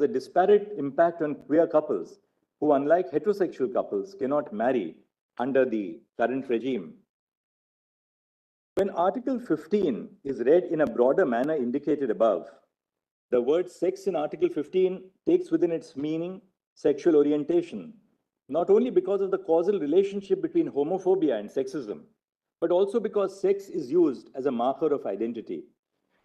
a disparate impact on queer couples who, unlike heterosexual couples, cannot marry under the current regime. When Article 15 is read in a broader manner indicated above, the word sex in Article 15 takes within its meaning sexual orientation, not only because of the causal relationship between homophobia and sexism, but also because sex is used as a marker of identity.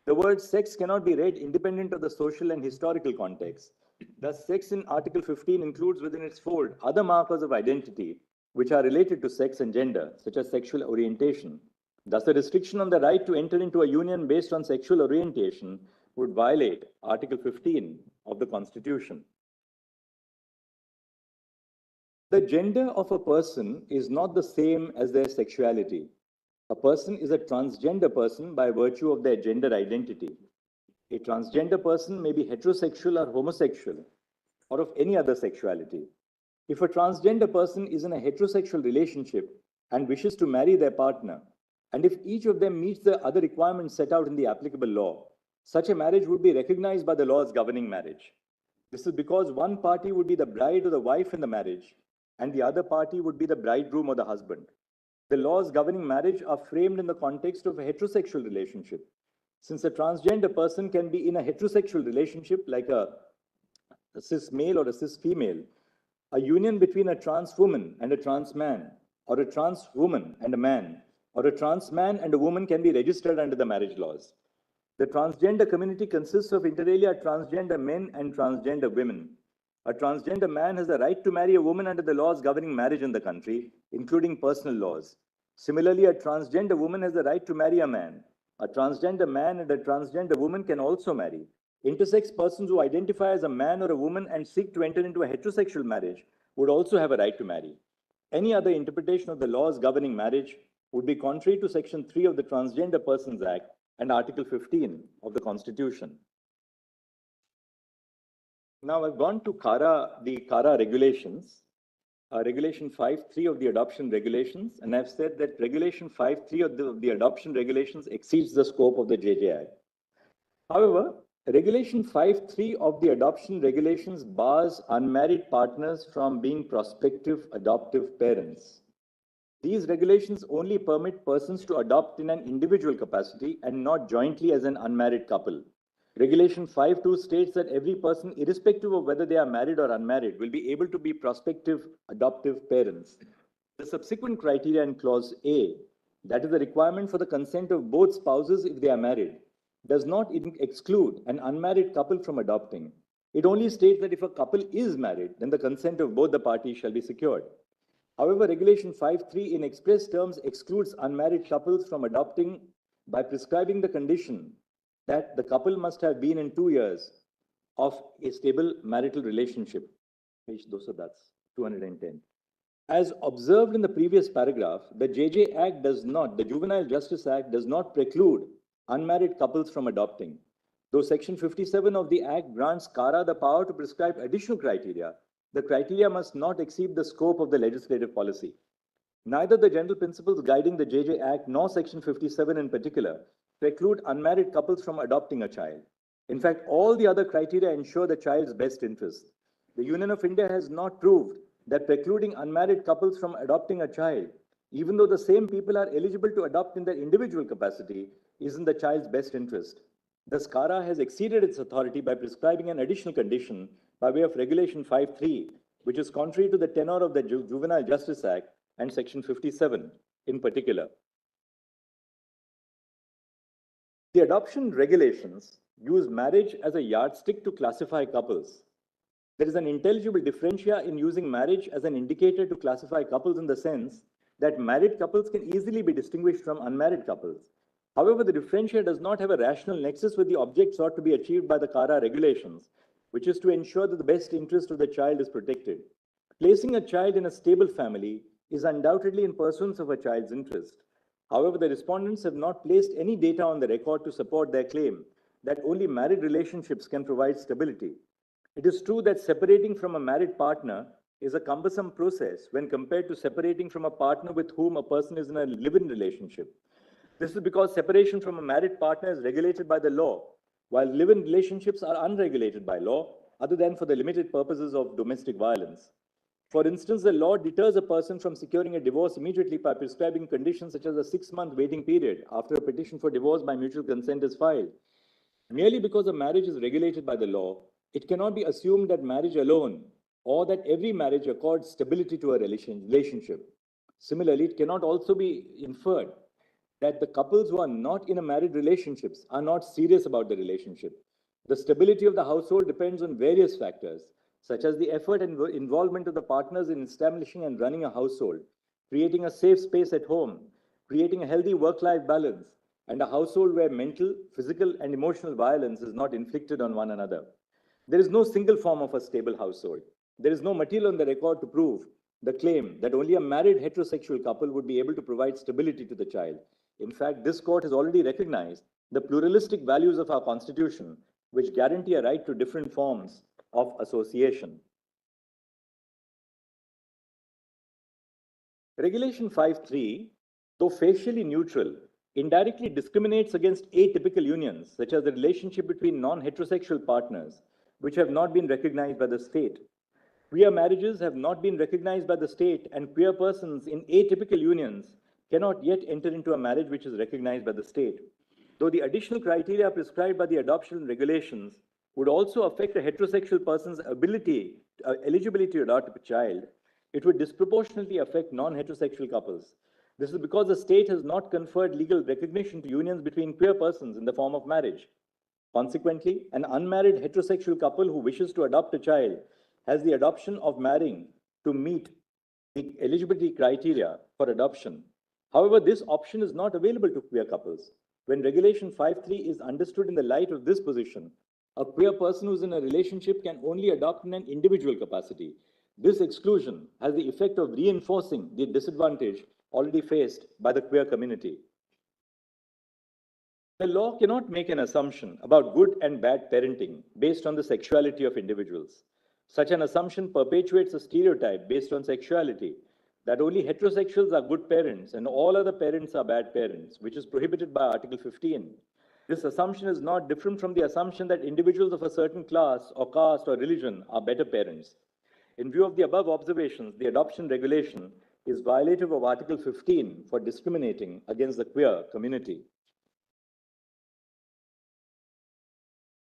The word sex cannot be read independent of the social and historical context. Thus, sex in Article 15 includes within its fold other markers of identity which are related to sex and gender, such as sexual orientation. Thus, the restriction on the right to enter into a union based on sexual orientation would violate Article 15 of the Constitution. The gender of a person is not the same as their sexuality. A person is a transgender person by virtue of their gender identity. A transgender person may be heterosexual or homosexual, or of any other sexuality. If a transgender person is in a heterosexual relationship and wishes to marry their partner, and if each of them meets the other requirements set out in the applicable law, such a marriage would be recognized by the laws governing marriage. This is because one party would be the bride or the wife in the marriage, and the other party would be the bridegroom or the husband. The laws governing marriage are framed in the context of a heterosexual relationship. Since a transgender person can be in a heterosexual relationship, like a cis male or a cis female, a union between a trans woman and a trans man, or a trans woman and a man, or a trans man and a woman can be registered under the marriage laws. The transgender community consists of inter alia transgender men and transgender women. A transgender man has the right to marry a woman under the laws governing marriage in the country, including personal laws. Similarly, a transgender woman has the right to marry a man. A transgender man and a transgender woman can also marry. Intersex persons who identify as a man or a woman and seek to enter into a heterosexual marriage would also have a right to marry. Any other interpretation of the laws governing marriage would be contrary to Section 3 of the Transgender Persons Act and Article 15 of the Constitution. Now I've gone to the CARA regulations, Regulation 5.3 of the adoption regulations, and I've said that Regulation 5.3 of the adoption regulations exceeds the scope of the JJ Act. However, Regulation 5.3 of the adoption regulations bars unmarried partners from being prospective adoptive parents. These regulations only permit persons to adopt in an individual capacity and not jointly as an unmarried couple. Regulation 5.2 states that every person, irrespective of whether they are married or unmarried, will be able to be prospective adoptive parents. The subsequent criteria in Clause A, that is the requirement for the consent of both spouses if they are married, does not exclude an unmarried couple from adopting. It only states that if a couple is married, then the consent of both the parties shall be secured. However, Regulation 5.3 in express terms excludes unmarried couples from adopting by prescribing the condition that the couple must have been in 2 years of a stable marital relationship. Page 210. As observed in the previous paragraph, the JJ Act does not, the Juvenile Justice Act does not preclude unmarried couples from adopting. Though Section 57 of the Act grants CARA the power to prescribe additional criteria, the criteria must not exceed the scope of the legislative policy. Neither the general principles guiding the JJ Act nor Section 57 in particular preclude unmarried couples from adopting a child. In fact, all the other criteria ensure the child's best interest. The Union of India has not proved that precluding unmarried couples from adopting a child, even though the same people are eligible to adopt in their individual capacity, is in the child's best interest. Thus, CARA has exceeded its authority by prescribing an additional condition by way of Regulation 5.3, which is contrary to the tenor of the Juvenile Justice Act and Section 57 in particular. The adoption regulations use marriage as a yardstick to classify couples. There is an intelligible differentia in using marriage as an indicator to classify couples in the sense that married couples can easily be distinguished from unmarried couples. However, the differentia does not have a rational nexus with the object sought to be achieved by the CARA regulations, which is to ensure that the best interest of the child is protected. Placing a child in a stable family is undoubtedly in pursuance of a child's interest. However, the respondents have not placed any data on the record to support their claim that only married relationships can provide stability. It is true that separating from a married partner is a cumbersome process when compared to separating from a partner with whom a person is in a live-in relationship. This is because separation from a married partner is regulated by the law, while live-in relationships are unregulated by law other than for the limited purposes of domestic violence. For instance, the law deters a person from securing a divorce immediately by prescribing conditions such as a 6-month waiting period after a petition for divorce by mutual consent is filed. Merely because a marriage is regulated by the law, it cannot be assumed that marriage alone or that every marriage accords stability to a relationship. Similarly, it cannot also be inferred that the couples who are not in a married relationships are not serious about the relationship. The stability of the household depends on various factors, such as the effort and involvement of the partners in establishing and running a household, creating a safe space at home, creating a healthy work-life balance, and a household where mental, physical, and emotional violence is not inflicted on one another. There is no single form of a stable household. There is no material on the record to prove the claim that only a married heterosexual couple would be able to provide stability to the child. In fact, this court has already recognized the pluralistic values of our Constitution, which guarantee a right to different forms of association. Regulation 5.3, though facially neutral, indirectly discriminates against atypical unions, such as the relationship between non-heterosexual partners, which have not been recognized by the state. Queer marriages have not been recognized by the state, and queer persons in atypical unions cannot yet enter into a marriage which is recognized by the state. Though the additional criteria prescribed by the adoption regulations would also affect a heterosexual person's eligibility to adopt a child, it would disproportionately affect non-heterosexual couples. This is because the state has not conferred legal recognition to unions between queer persons in the form of marriage. Consequently, an unmarried heterosexual couple who wishes to adopt a child has the adoption of marrying to meet the eligibility criteria for adoption. However, this option is not available to queer couples. When Regulation 5.3 is understood in the light of this position, a queer person who is in a relationship can only adopt in an individual capacity. This exclusion has the effect of reinforcing the disadvantage already faced by the queer community. The law cannot make an assumption about good and bad parenting based on the sexuality of individuals. Such an assumption perpetuates a stereotype based on sexuality that only heterosexuals are good parents and all other parents are bad parents, which is prohibited by Article 15. This assumption is not different from the assumption that individuals of a certain class or caste or religion are better parents. In view of the above observations, the adoption regulation is violative of Article 15 for discriminating against the queer community.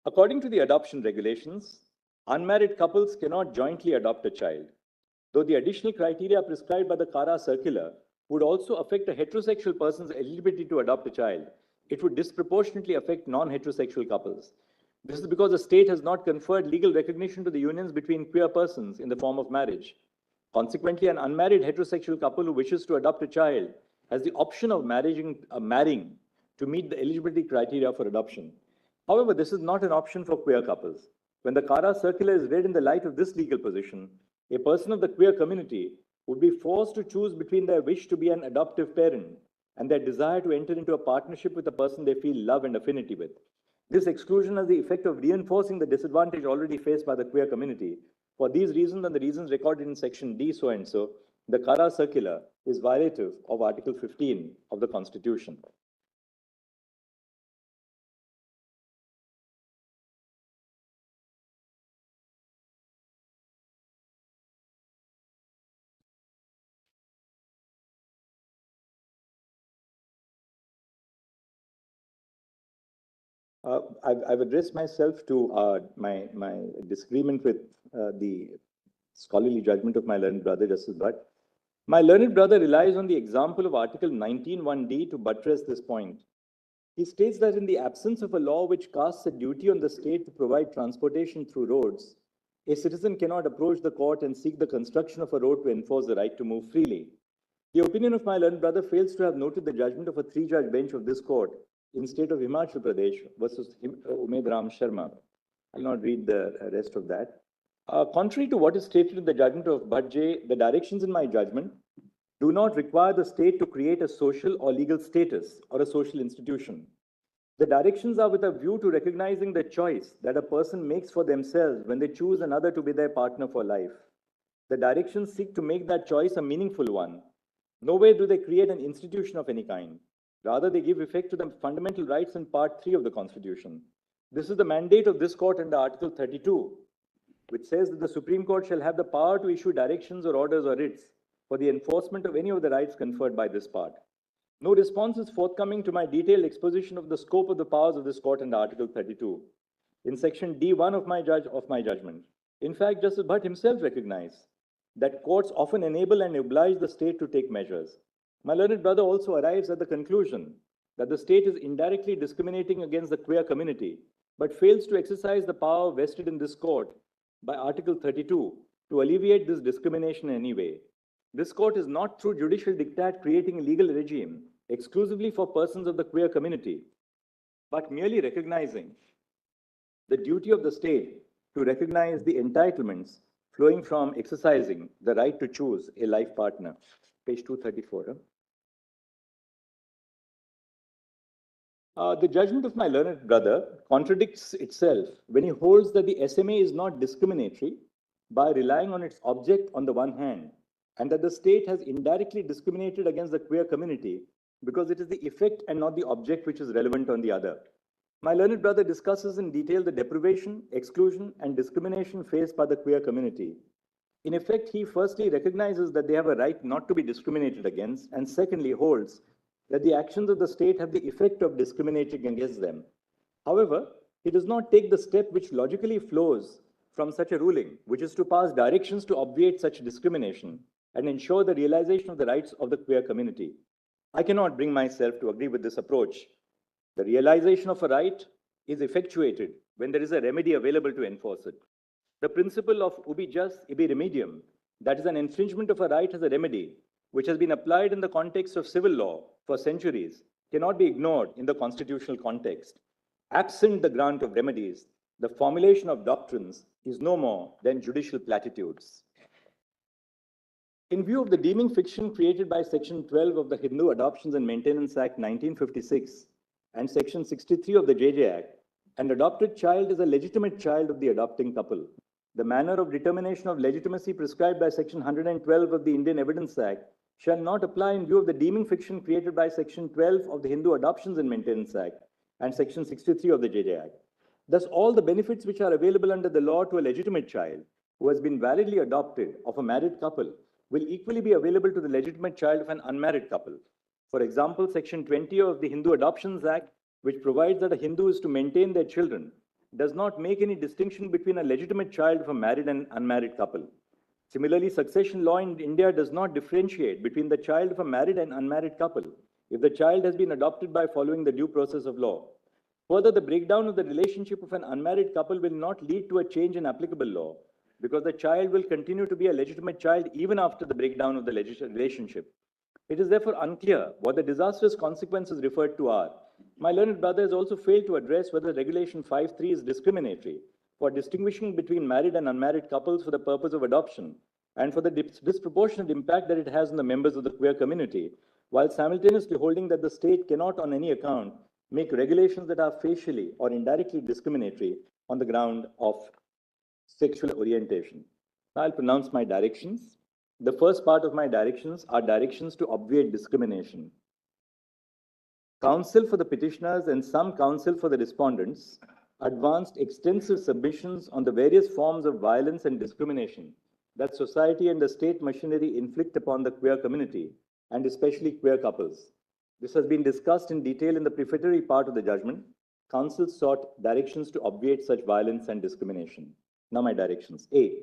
According to the adoption regulations, unmarried couples cannot jointly adopt a child. Though the additional criteria prescribed by the CARA circular would also affect a heterosexual person's eligibility to adopt a child, it would disproportionately affect non-heterosexual couples. This is because the state has not conferred legal recognition to the unions between queer persons in the form of marriage. Consequently, an unmarried heterosexual couple who wishes to adopt a child has the option of marrying to meet the eligibility criteria for adoption. However, this is not an option for queer couples. When the CARA circular is read in the light of this legal position, a person of the queer community would be forced to choose between their wish to be an adoptive parent and their desire to enter into a partnership with a person they feel love and affinity with. This exclusion has the effect of reinforcing the disadvantage already faced by the queer community. For these reasons and the reasons recorded in section D so and so, the CARA circular is violative of Article 15 of the Constitution. I've addressed myself to my disagreement with the scholarly judgment of my learned brother, Justice Bhatt. My learned brother relies on the example of Article 19(1)(d) to buttress this point. He states that in the absence of a law which casts a duty on the state to provide transportation through roads, a citizen cannot approach the court and seek the construction of a road to enforce the right to move freely. The opinion of my learned brother fails to have noted the judgment of a 3-judge bench of this court in state of Himachal Pradesh versus Umed Ram Sharma. I'll not read the rest of that. Contrary to what is stated in the judgment of Bhatt, the directions in my judgment do not require the state to create a social or legal status or a social institution. The directions are with a view to recognizing the choice that a person makes for themselves when they choose another to be their partner for life. The directions seek to make that choice a meaningful one. Nowhere do they create an institution of any kind. Rather, they give effect to the fundamental rights in Part 3 of the Constitution. This is the mandate of this court under Article 32. which says that the Supreme Court shall have the power to issue directions or orders or writs for the enforcement of any of the rights conferred by this part. No response is forthcoming to my detailed exposition of the scope of the powers of this court under Article 32. In section D1 of my judgment, in fact, Justice Bhatt himself recognized that courts often enable and oblige the state to take measures. My learned brother also arrives at the conclusion that the state is indirectly discriminating against the queer community, but fails to exercise the power vested in this court by Article 32 to alleviate this discrimination in any way. This court is not through judicial diktat creating a legal regime exclusively for persons of the queer community, but merely recognizing the duty of the state to recognize the entitlements flowing from exercising the right to choose a life partner. Page 234. The judgment of my learned brother contradicts itself when he holds that the SMA is not discriminatory by relying on its object on the one hand, and that the state has indirectly discriminated against the queer community because it is the effect and not the object which is relevant on the other. My learned brother discusses in detail the deprivation, exclusion, and discrimination faced by the queer community. In effect, he firstly recognizes that they have a right not to be discriminated against, and secondly holds that the actions of the state have the effect of discriminating against them. However, he does not take the step which logically flows from such a ruling, which is to pass directions to obviate such discrimination and ensure the realization of the rights of the queer community. I cannot bring myself to agree with this approach. The realization of a right is effectuated when there is a remedy available to enforce it. The principle of ubi jus, ibi remedium, that is, an infringement of a right has a remedy, which has been applied in the context of civil law for centuries, cannot be ignored in the constitutional context. Absent the grant of remedies, the formulation of doctrines is no more than judicial platitudes. In view of the deeming fiction created by Section 12 of the Hindu Adoptions and Maintenance Act 1956 and Section 63 of the JJ Act, an adopted child is a legitimate child of the adopting couple. The manner of determination of legitimacy prescribed by Section 112 of the Indian Evidence Act shall not apply in view of the deeming fiction created by Section 12 of the Hindu Adoptions and Maintenance Act and Section 63 of the JJ Act. Thus, all the benefits which are available under the law to a legitimate child who has been validly adopted of a married couple will equally be available to the legitimate child of an unmarried couple. For example, Section 20 of the Hindu Adoptions Act, which provides that a Hindu is to maintain their children, does not make any distinction between a legitimate child of a married and unmarried couple. Similarly, succession law in India does not differentiate between the child of a married and unmarried couple if the child has been adopted by following the due process of law. Further, the breakdown of the relationship of an unmarried couple will not lead to a change in applicable law because the child will continue to be a legitimate child even after the breakdown of the relationship. It is therefore unclear what the disastrous consequences referred to are. My learned brother has also failed to address whether Regulation 5.3 is discriminatory for distinguishing between married and unmarried couples for the purpose of adoption and for the disproportionate impact that it has on the members of the queer community, while simultaneously holding that the state cannot on any account make regulations that are facially or indirectly discriminatory on the ground of sexual orientation. Now I'll pronounce my directions. The first part of my directions are directions to obviate discrimination. Counsel for the petitioners and some counsel for the respondents advanced extensive submissions on the various forms of violence and discrimination that society and the state machinery inflict upon the queer community, and especially queer couples. This has been discussed in detail in the prefatory part of the judgment. Counsel sought directions to obviate such violence and discrimination. Now my directions. A.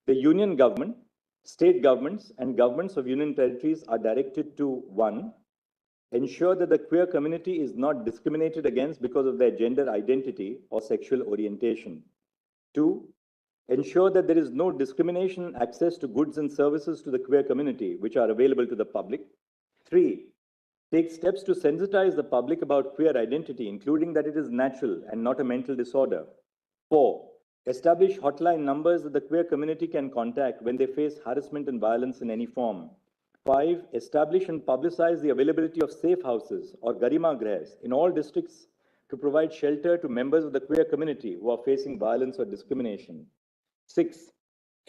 The union government, state governments, and governments of union territories are directed to 1. Ensure that the queer community is not discriminated against because of their gender identity or sexual orientation. 2. Ensure that there is no discrimination in access to goods and services to the queer community which are available to the public. 3. Take steps to sensitize the public about queer identity, including that it is natural and not a mental disorder. 4. Establish hotline numbers that the queer community can contact when they face harassment and violence in any form. 5. Establish and publicize the availability of safe houses or garima grahs in all districts to provide shelter to members of the queer community who are facing violence or discrimination. 6.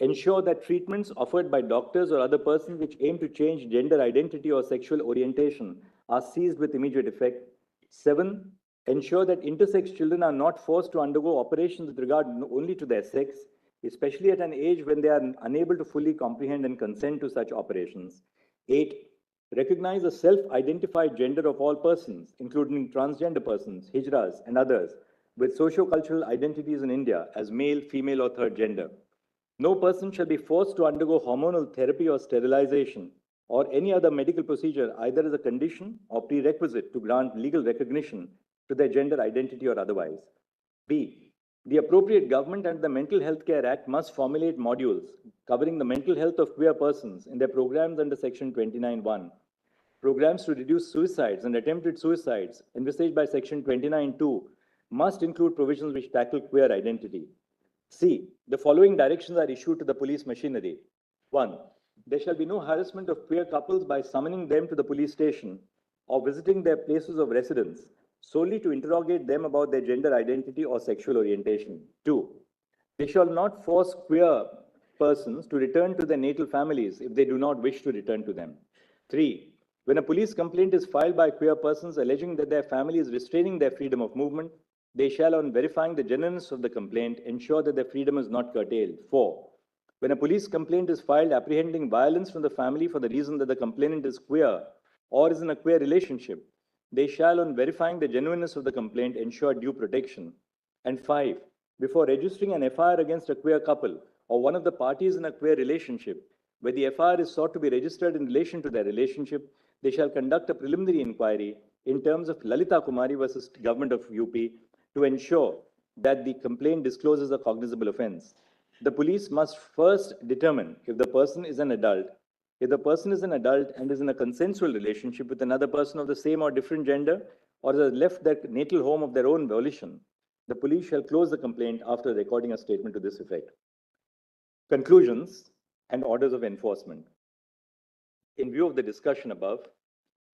Ensure that treatments offered by doctors or other persons which aim to change gender identity or sexual orientation are ceased with immediate effect. 7. Ensure that intersex children are not forced to undergo operations with regard only to their sex. especially at an age when they are unable to fully comprehend and consent to such operations. 8. Recognize the self-identified gender of all persons, including transgender persons, hijras, and others, with socio-cultural identities in India as male, female, or third gender. No person shall be forced to undergo hormonal therapy or sterilization or any other medical procedure, either as a condition or prerequisite to grant legal recognition to their gender identity or otherwise. B. The appropriate government and the Mental Health Care Act must formulate modules covering the mental health of queer persons in their programs under Section 29(1). Programs to reduce suicides and attempted suicides envisaged by Section 29(2) must include provisions which tackle queer identity. C. The following directions are issued to the police machinery. 1. There shall be no harassment of queer couples by summoning them to the police station or visiting their places of residence solely to interrogate them about their gender identity or sexual orientation. 2. They shall not force queer persons to return to their natal families if they do not wish to return to them. 3. When a police complaint is filed by queer persons alleging that their family is restraining their freedom of movement, they shall, on verifying the genuineness of the complaint, ensure that their freedom is not curtailed. 4. When a police complaint is filed apprehending violence from the family for the reason that the complainant is queer or is in a queer relationship, they shall, on verifying the genuineness of the complaint, ensure due protection. And 5. Before registering an FIR against a queer couple or one of the parties in a queer relationship, where the FIR is sought to be registered in relation to their relationship, they shall conduct a preliminary inquiry in terms of Lalita Kumari versus Government of UP to ensure that the complaint discloses a cognizable offense. The police must first determine if the person is an adult. If the person is an adult and is in a consensual relationship with another person of the same or different gender, or has left their natal home of their own volition, the police shall close the complaint after recording a statement to this effect. Conclusions and orders of enforcement. In view of the discussion above,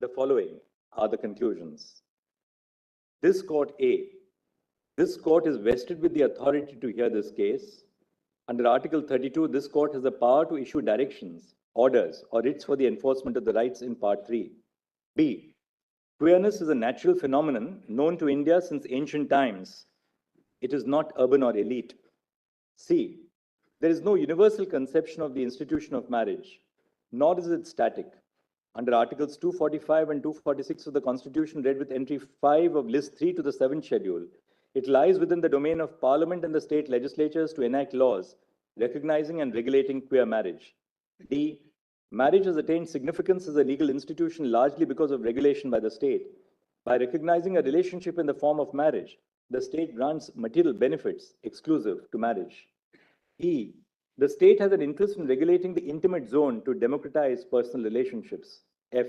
the following are the conclusions. This court is vested with the authority to hear this case. Under Article 32, this court has the power to issue directions, orders, or writs for the enforcement of the rights in Part 3. B. Queerness is a natural phenomenon known to India since ancient times. It is not urban or elite. C. There is no universal conception of the institution of marriage, nor is it static. Under Articles 245 and 246 of the Constitution, read with entry 5 of List 3 to the 7th Schedule, it lies within the domain of Parliament and the state legislatures to enact laws recognizing and regulating queer marriage. D. Marriage has attained significance as a legal institution largely because of regulation by the state. By recognizing a relationship in the form of marriage, the state grants material benefits exclusive to marriage. E. The state has an interest in regulating the intimate zone to democratize personal relationships. F.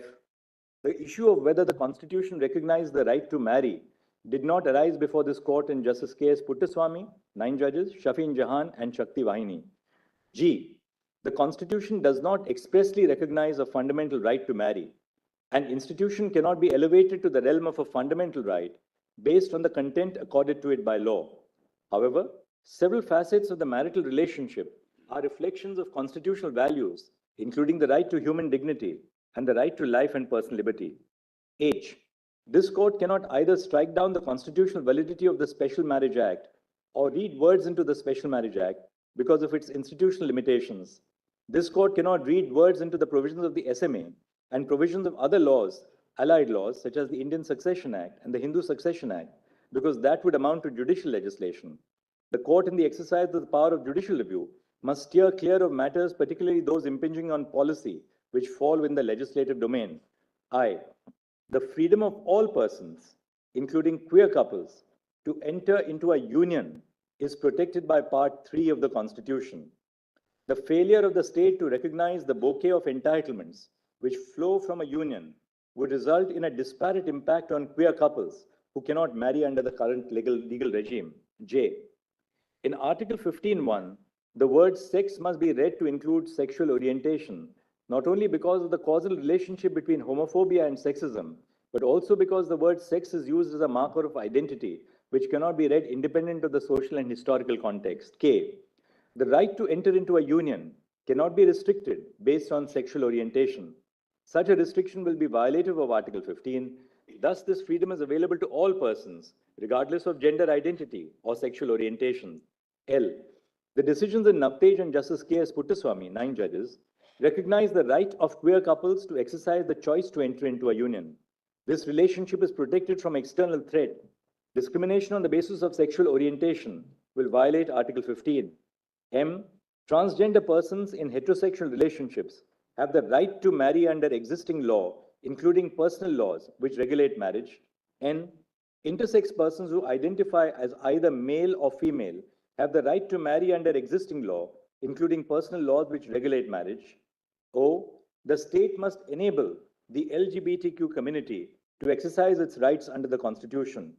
The issue of whether the Constitution recognized the right to marry did not arise before this court in Justice K.S. Puttaswamy, 9 judges, Shafin Jahan, and Shakti Vahini. G. The Constitution does not expressly recognize a fundamental right to marry. An institution cannot be elevated to the realm of a fundamental right based on the content accorded to it by law. However, several facets of the marital relationship are reflections of constitutional values, including the right to human dignity and the right to life and personal liberty. H. This court cannot either strike down the constitutional validity of the Special Marriage Act or read words into the Special Marriage Act because of its institutional limitations. This court cannot read words into the provisions of the SMA and provisions of other laws, allied laws, such as the Indian Succession Act and the Hindu Succession Act, because that would amount to judicial legislation. The court, in the exercise of the power of judicial review, must steer clear of matters, particularly those impinging on policy, which fall within the legislative domain. I. The freedom of all persons, including queer couples, to enter into a union is protected by Part 3 of the Constitution. The failure of the state to recognize the bouquet of entitlements which flow from a union would result in a disparate impact on queer couples who cannot marry under the current legal regime. J. In Article 15(1), the word sex must be read to include sexual orientation, not only because of the causal relationship between homophobia and sexism, but also because the word sex is used as a marker of identity, which cannot be read independent of the social and historical context. K. The right to enter into a union cannot be restricted based on sexual orientation. Such a restriction will be violative of Article 15. Thus, this freedom is available to all persons, regardless of gender identity or sexual orientation. L. The decisions in Navtej and Justice K.S. Puttaswamy, 9 judges, recognize the right of queer couples to exercise the choice to enter into a union. This relationship is protected from external threat. Discrimination on the basis of sexual orientation will violate Article 15. M. Transgender persons in heterosexual relationships have the right to marry under existing law, including personal laws which regulate marriage. N. Intersex persons who identify as either male or female have the right to marry under existing law, including personal laws which regulate marriage. O. The state must enable the LGBTQ community to exercise its rights under the Constitution.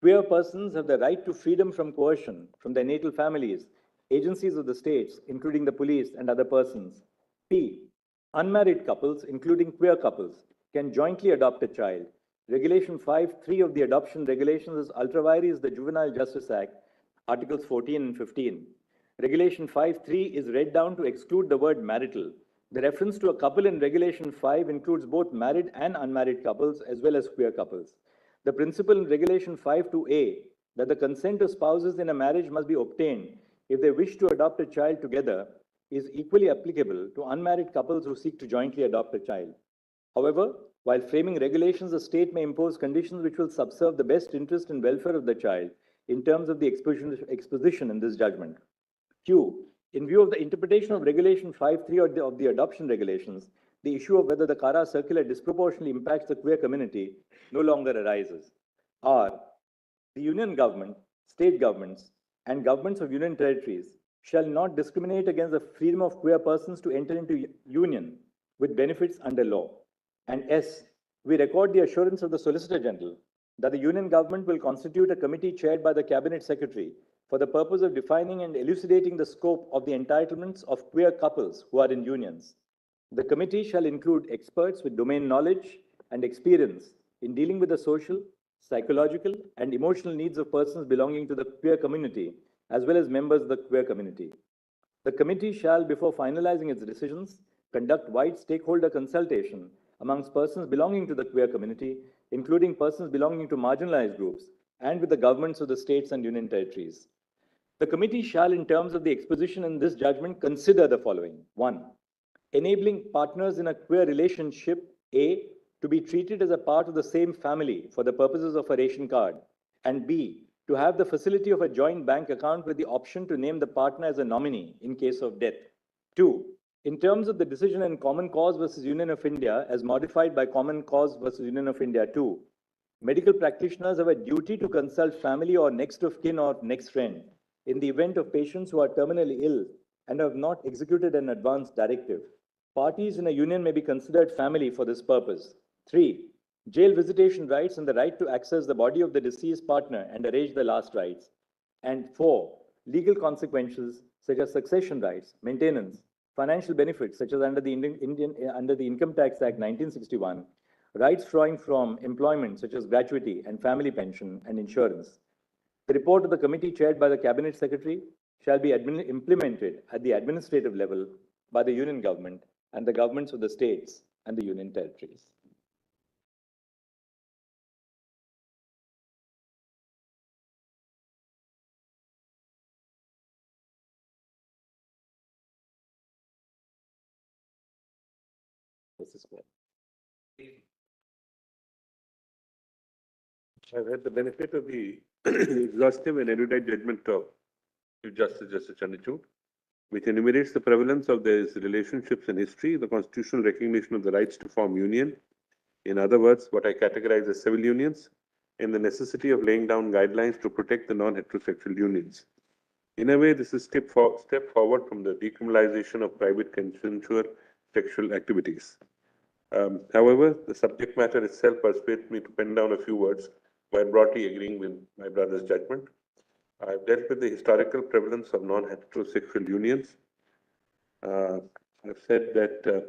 Queer persons have the right to freedom from coercion from their natal families, agencies of the states, including the police and other persons. P. Unmarried couples, including queer couples, can jointly adopt a child. Regulation 5.3 of the adoption regulations is ultra vires the Juvenile Justice Act, Articles 14 and 15. Regulation 5.3 is read down to exclude the word marital. The reference to a couple in Regulation 5 includes both married and unmarried couples as well as queer couples. The principle in Regulation 5.2a that the consent of spouses in a marriage must be obtained if they wish to adopt a child together is equally applicable to unmarried couples who seek to jointly adopt a child. However, while framing regulations, the state may impose conditions which will subserve the best interest and welfare of the child in terms of the exposition in this judgment. Q. In view of the interpretation of Regulation 5.3 of the adoption regulations, the issue of whether the CARA circular disproportionately impacts the queer community no longer arises. R. The union government, state governments, and governments of union territories shall not discriminate against the freedom of queer persons to enter into union with benefits under law. And S. We record the assurance of the Solicitor General that the union government will constitute a committee chaired by the Cabinet Secretary for the purpose of defining and elucidating the scope of the entitlements of queer couples who are in unions. The committee shall include experts with domain knowledge and experience in dealing with the social, psychological, and emotional needs of persons belonging to the queer community, as well as members of the queer community. The committee shall, before finalizing its decisions, conduct wide stakeholder consultation amongst persons belonging to the queer community, including persons belonging to marginalized groups, and with the governments of the states and union territories. The committee shall, in terms of the exposition in this judgment, consider the following. 1. Enabling partners in a queer relationship, A, to be treated as a part of the same family for the purposes of a ration card, and B, to have the facility of a joint bank account with the option to name the partner as a nominee in case of death. 2. In terms of the decision in Common Cause versus Union of India, as modified by Common Cause versus Union of India 2, medical practitioners have a duty to consult family or next of kin or next friend in the event of patients who are terminally ill and have not executed an advance directive. Parties in a union may be considered family for this purpose. 3. Jail visitation rights and the right to access the body of the deceased partner and arrange the last rites. And 4. Legal consequences such as succession rights, maintenance, financial benefits such as under the Income Tax Act 1961, rights flowing from employment such as gratuity and family pension and insurance. The report of the committee chaired by the Cabinet Secretary shall be implemented at the administrative level by the union government and the governments of the states and the union territories. This is what. I've had the benefit of the exhaustive and erudite judgment of Chief Justice Chandrachud, which enumerates the prevalence of these relationships in history, the constitutional recognition of the rights to form union, in other words, what I categorize as civil unions, and the necessity of laying down guidelines to protect the non-heterosexual unions. In a way, this is a step forward from the decriminalization of private consensual sexual activities. However, the subject matter itself persuades me to pen down a few words while broadly agreeing with my brother's judgment. I've dealt with the historical prevalence of non-heterosexual unions. I've said that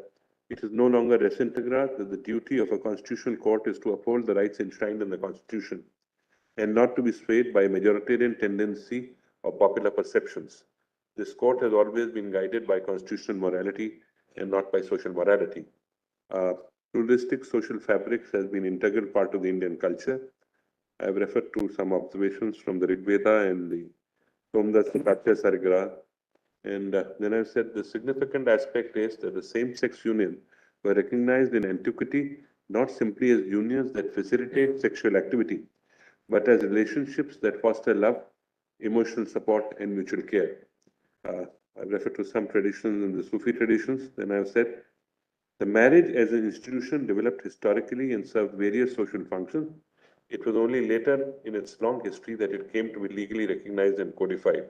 it is no longer res integra, that the duty of a constitutional court is to uphold the rights enshrined in the Constitution and not to be swayed by a majoritarian tendency or popular perceptions. This court has always been guided by constitutional morality and not by social morality. Pluralistic social fabrics has been an integral part of the Indian culture. I have referred to some observations from the Rig Veda and the Somdas Satya Sargra And then I've said the significant aspect is that the same-sex union were recognized in antiquity not simply as unions that facilitate sexual activity, but as relationships that foster love, emotional support, and mutual care. Uh, I've referred to some traditions in the Sufi traditions. Then I've said the marriage as an institution developed historically and served various social functions. It was only later in its long history that it came to be legally recognized and codified.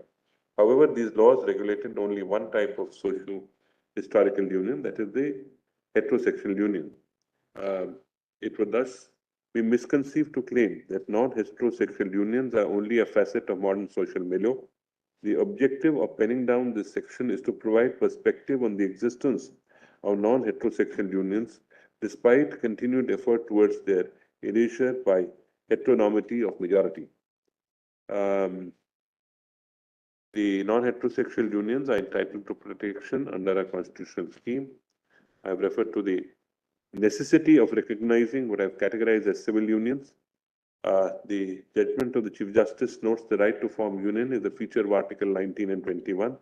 However, these laws regulated only one type of social historical union, that is the heterosexual union. Um, it would thus be misconceived to claim that non-heterosexual unions are only a facet of modern social milieu. The objective of penning down this section is to provide perspective on the existence of non-heterosexual unions despite continued effort towards their erasure by heteronormity of majority. Um, the non-heterosexual unions are entitled to protection under a constitutional scheme. I've referred to the necessity of recognizing what I've categorized as civil unions. The judgment of the Chief Justice notes the right to form union is a feature of Article 19 and 21.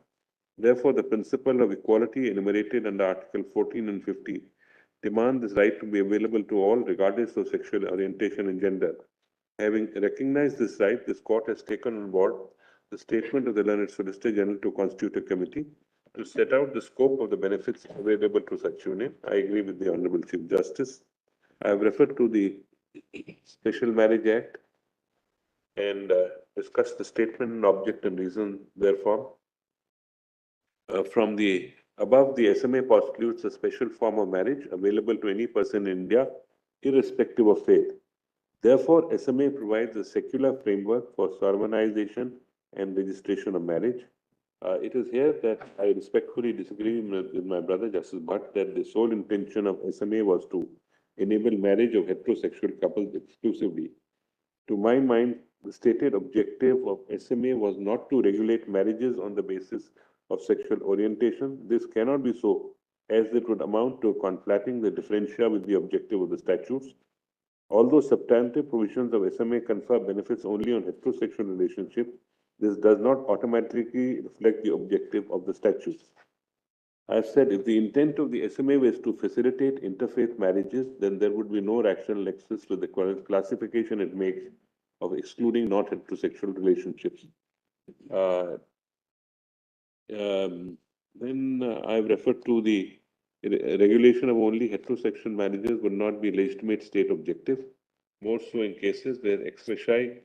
Therefore, the principle of equality enumerated under Article 14 and 15 demand this right to be available to all regardless of sexual orientation and gender. Having recognized this right, this court has taken on board the statement of the learned Solicitor General to constitute a committee to set out the scope of the benefits available to such union. I agree with the Honorable Chief Justice. I have referred to the Special Marriage Act and discussed the statement and object and reason therefore. From the above, the SMA postulates a special form of marriage available to any person in India, irrespective of faith. Therefore, SMA provides a secular framework for solemnization and registration of marriage. It is here that I respectfully disagree with my brother Justice Bhatt that the sole intention of SMA was to enable marriage of heterosexual couples exclusively. To my mind, the stated objective of SMA was not to regulate marriages on the basis of sexual orientation. This cannot be so, as it would amount to conflating the differentia with the objective of the statutes. Although substantive provisions of SMA confer benefits only on heterosexual relationships, this does not automatically reflect the objective of the statutes. I said if the intent of the SMA was to facilitate interfaith marriages, then there would be no rational nexus to the classification it makes of excluding not heterosexual relationships. Uh, I've referred to the regulation of only heterosexual marriages would not be legitimate state objective, more so in cases where ex officio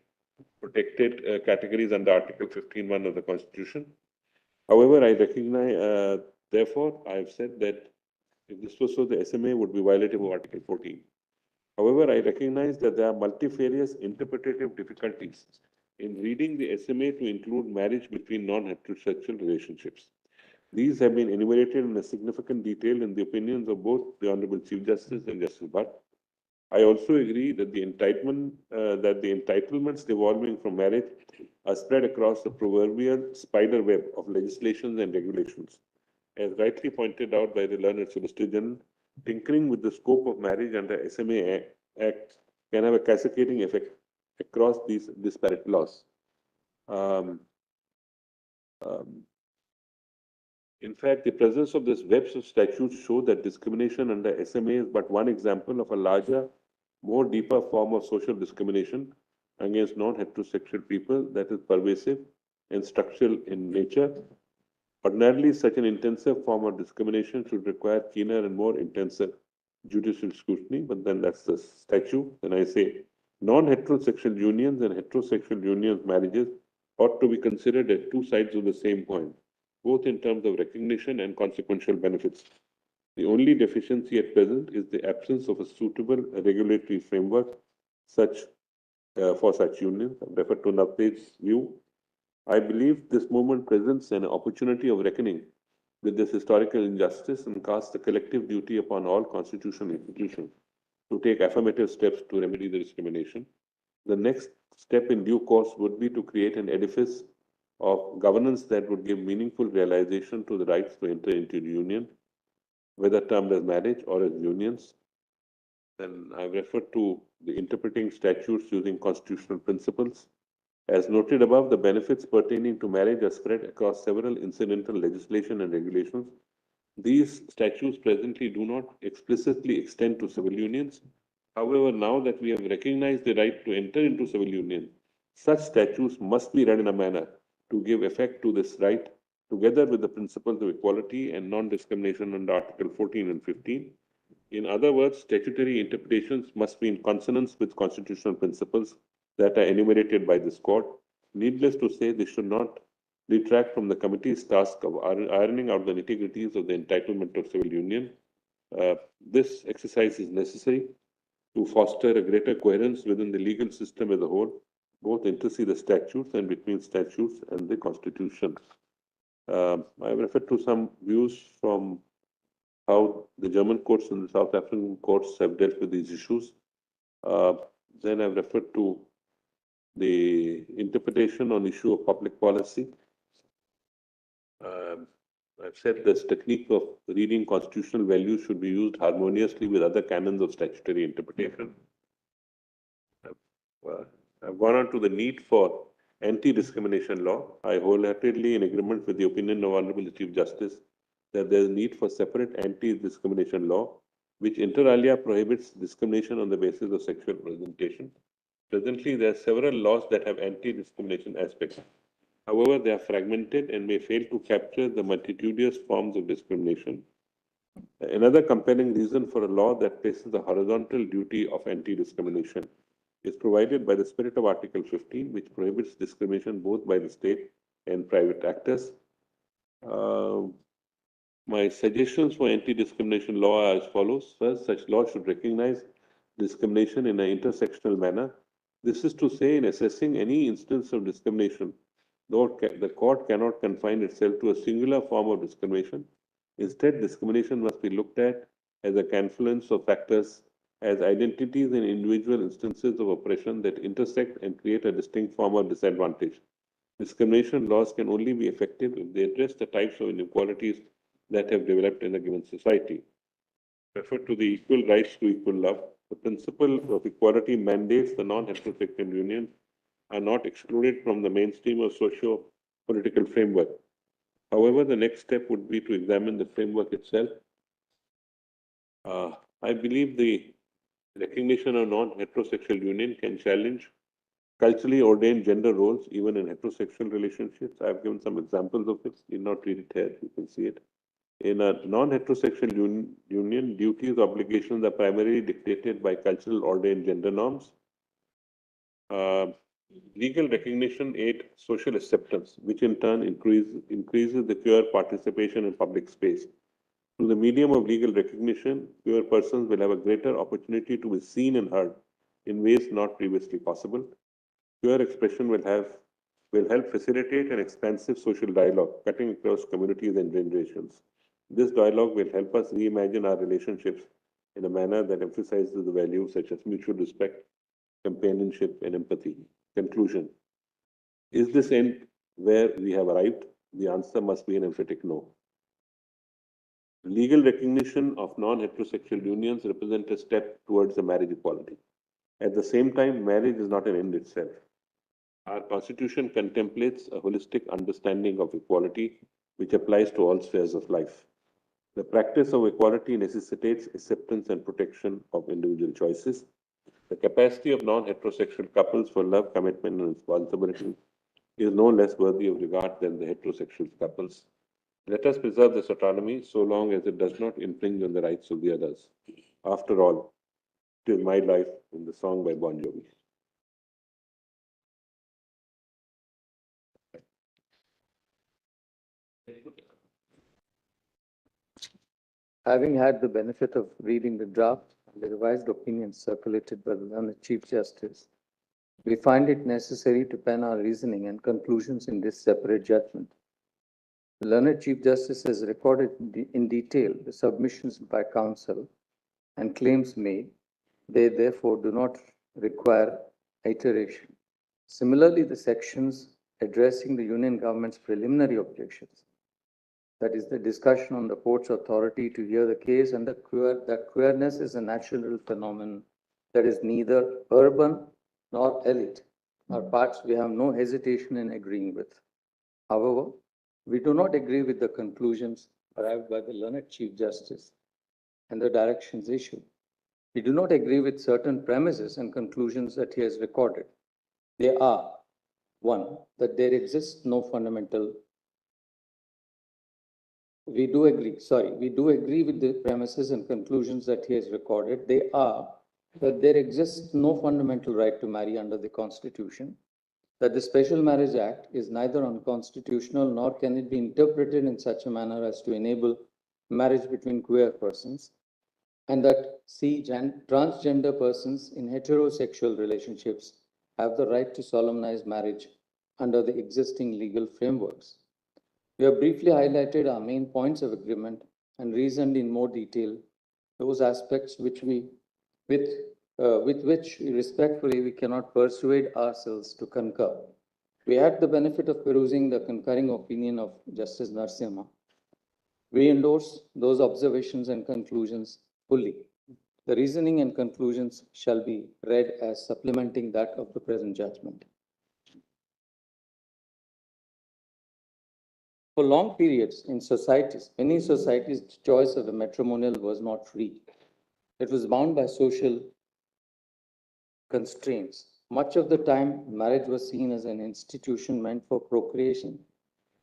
protected categories under Article 15(1) of the Constitution. However, I recognize, therefore, I have said that if this was so, the SMA would be violative of Article 14. However, I recognize that there are multifarious interpretative difficulties in reading the SMA to include marriage between non-heterosexual relationships. These have been enumerated in a significant detail in the opinions of both the Honorable Chief Justice and Justice Bhatt. I also agree that the entitlements devolving from marriage are spread across the proverbial spider web of legislations and regulations. As rightly pointed out by the learned Solicitor General, tinkering with the scope of marriage under SMA Act can have a cascading effect across these disparate laws. In fact, the presence of this webs of statutes show that discrimination under SMA is but one example of a larger, more deeper form of social discrimination against non-heterosexual people that is pervasive and structural in nature. Ordinarily, such an intensive form of discrimination should require keener and more intensive judicial scrutiny, but then that's the statute. Then I say non-heterosexual unions and heterosexual unions marriages ought to be considered as two sides of the same coin, both in terms of recognition and consequential benefits. The only deficiency at present is the absence of a suitable regulatory framework for such unions. I refer to Navtej's view. I believe this movement presents an opportunity of reckoning with this historical injustice and casts the collective duty upon all constitutional institutions to take affirmative steps to remedy the discrimination. The next step in due course would be to create an edifice of governance that would give meaningful realization to the rights to enter into the union, whether termed as marriage or as unions. Then I referred to the interpreting statutes using constitutional principles. As noted above, the benefits pertaining to marriage are spread across several incidental legislation and regulations. These statutes presently do not explicitly extend to civil unions. However, now that we have recognized the right to enter into civil union, such statutes must be read in a manner to give effect to this right, together with the principles of equality and non-discrimination under Article 14 and 15. In other words, statutory interpretations must be in consonance with constitutional principles that are enumerated by this court. Needless to say, this should not detract from the committee's task of ironing out the nitty-gritties of the entitlement of civil union. This exercise is necessary to foster a greater coherence within the legal system as a whole, both inter-see the statutes and between statutes and the Constitution. I have referred to some views from how the German courts and the South African courts have dealt with these issues. Then I've referred to the interpretation on issue of public policy. I've said this technique of reading constitutional values should be used harmoniously with other canons of statutory interpretation. I've gone on to the need for anti-discrimination law. I wholeheartedly in agreement with the opinion of Honorable Chief Justice that there is need for separate anti-discrimination law, which inter alia prohibits discrimination on the basis of sexual presentation. Presently, there are several laws that have anti-discrimination aspects. However, they are fragmented and may fail to capture the multitudinous forms of discrimination. Another compelling reason for a law that places the horizontal duty of anti-discrimination is provided by the spirit of Article 15, which prohibits discrimination both by the state and private actors. My suggestions for anti-discrimination law are as follows. First, such law should recognize discrimination in an intersectional manner. This is to say, in assessing any instance of discrimination, the court cannot confine itself to a singular form of discrimination. Instead, discrimination must be looked at as a confluence of factors, as identities in individual instances of oppression that intersect and create a distinct form of disadvantage. Discrimination laws can only be effective if they address the types of inequalities that have developed in a given society. Refer to the equal rights to equal love. The principle of equality mandates the non-heterosexual union are not excluded from the mainstream of socio-political framework. However, the next step would be to examine the framework itself. I believe the recognition of non-heterosexual union can challenge culturally ordained gender roles, even in heterosexual relationships. I've given some examples of it. Need not read it here. You can see it. In a non-heterosexual union, duties, obligations are primarily dictated by cultural ordained gender norms. Legal recognition aids social acceptance, which in turn increases the queer participation in public space. Through the medium of legal recognition, queer persons will have a greater opportunity to be seen and heard in ways not previously possible. Queer expression will help facilitate an expansive social dialogue cutting across communities and generations. This dialogue will help us reimagine our relationships in a manner that emphasizes the values such as mutual respect, companionship, and empathy. Conclusion. Is this end where we have arrived? The answer must be an emphatic no. Legal recognition of non-heterosexual unions represents a step towards the marriage equality. At the same time, marriage is not an end itself. Our Constitution contemplates a holistic understanding of equality, which applies to all spheres of life. The practice of equality necessitates acceptance and protection of individual choices. The capacity of non-heterosexual couples for love, commitment, and responsibility is no less worthy of regard than the heterosexual couples. Let us preserve this autonomy so long as it does not infringe on the rights of the others. After all, it is my life in the song by Bon Jovi. Having had the benefit of reading the draft and the revised opinions circulated by the learned Chief Justice, we find it necessary to pen our reasoning and conclusions in this separate judgment. The learned Chief Justice has recorded in detail the submissions by counsel and claims made. They therefore do not require iteration. Similarly, the sections addressing the Union government's preliminary objections, that is the discussion on the court's authority to hear the case and that queerness is a natural phenomenon that is neither urban nor elite, are parts we have no hesitation in agreeing with. However, we do not agree with the conclusions arrived by the learned Chief Justice and the directions issued. We do not agree with certain premises and conclusions that he has recorded. They are: one, that there exists no fundamental. We do agree with the premises and conclusions that he has recorded. They are that there exists no fundamental right to marry under the Constitution, that the Special Marriage Act is neither unconstitutional nor can it be interpreted in such a manner as to enable marriage between queer persons, and that transgender persons in heterosexual relationships have the right to solemnize marriage under the existing legal frameworks. We have briefly highlighted our main points of agreement and reasoned in more detail those aspects with which respectfully we cannot persuade ourselves to concur. We had the benefit of perusing the concurring opinion of Justice Narasimha. We endorse those observations and conclusions fully. The reasoning and conclusions shall be read as supplementing that of the present judgment. For long periods in many societies, the choice of a matrimonial was not free. It was bound by social constraints. Much of the time, marriage was seen as an institution meant for procreation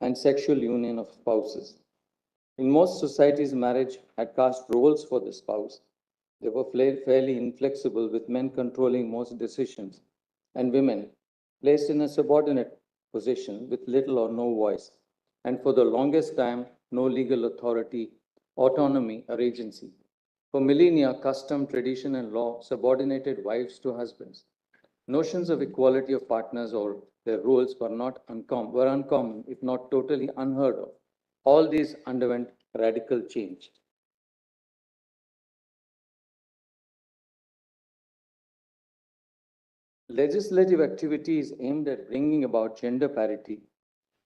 and sexual union of spouses. In most societies, marriage had cast roles for the spouse. They were fairly inflexible, with men controlling most decisions and women placed in a subordinate position with little or no voice, and for the longest time, no legal authority, autonomy, or agency. For millennia, custom, tradition, and law subordinated wives to husbands. Notions of equality of partners or their roles were uncommon, if not totally unheard of. All these underwent radical change. Legislative activity is aimed at bringing about gender parity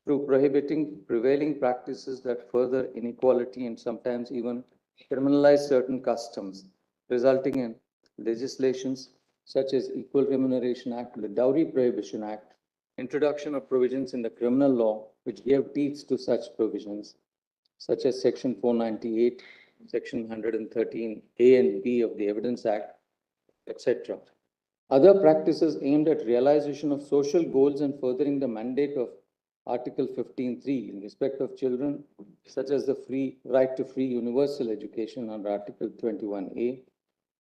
through prohibiting prevailing practices that further inequality and sometimes even criminalize certain customs, resulting in legislations such as Equal Remuneration Act, the Dowry Prohibition Act, introduction of provisions in the criminal law which gave teeth to such provisions, such as Section 498, Section 113A and B of the Evidence Act, etc. Other practices aimed at realization of social goals and furthering the mandate of Article 15.3 in respect of children, such as the right to free universal education under Article 21A,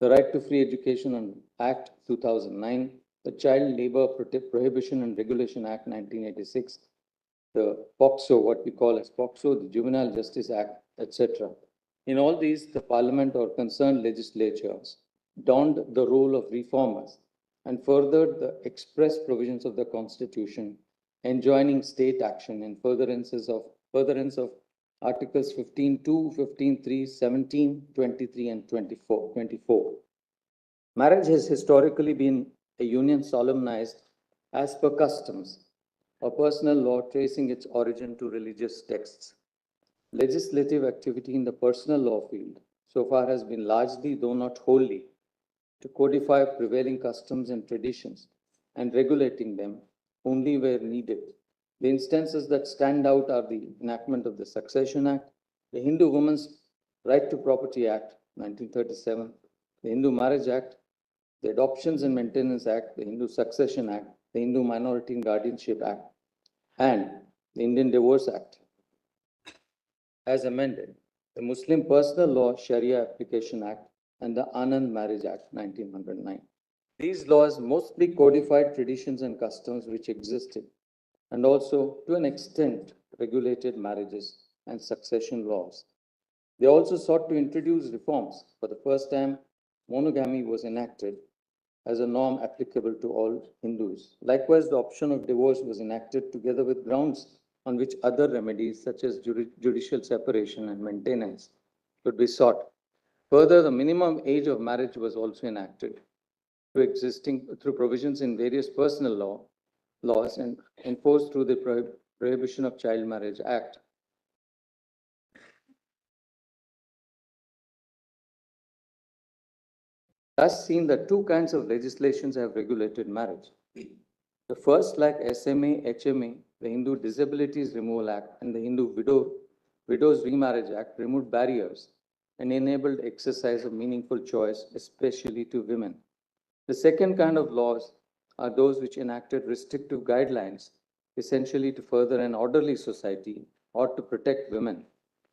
the Right to Free Education under Act 2009, the Child Labor Prohibition and Regulation Act 1986, the POXO, what we call as POXO, the Juvenile Justice Act, etc. In all these, the Parliament or concerned legislatures donned the role of reformers and furthered the express provisions of the Constitution, enjoining state action in furtherance of Articles 15.2, 15.3, 17, 23, and 24. Marriage has historically been a union solemnized as per customs, a personal law tracing its origin to religious texts. Legislative activity in the personal law field so far has been largely, though not wholly, to codify prevailing customs and traditions and regulating them only where needed. The instances that stand out are the enactment of the Succession Act, the Hindu Women's Right to Property Act, 1937, the Hindu Marriage Act, the Adoptions and Maintenance Act, the Hindu Succession Act, the Hindu Minority and Guardianship Act, and the Indian Divorce Act. As amended, the Muslim Personal Law Sharia Application Act and the Anand Marriage Act, 1909. These laws mostly codified traditions and customs which existed, and also, to an extent, regulated marriages and succession laws. They also sought to introduce reforms. For the first time, monogamy was enacted as a norm applicable to all Hindus. Likewise, the option of divorce was enacted together with grounds on which other remedies such as judicial separation and maintenance could be sought. Further, the minimum age of marriage was also enacted through provisions in various personal laws and enforced through the Prohibition of Child Marriage Act. Thus, seen that two kinds of legislations have regulated marriage. The first, like SMA, HMA, the Hindu Disabilities Removal Act, and the Hindu Widows Remarriage Act, removed barriers and enabled exercise of meaningful choice, especially to women. The second kind of laws are those which enacted restrictive guidelines, essentially to further an orderly society or to protect women,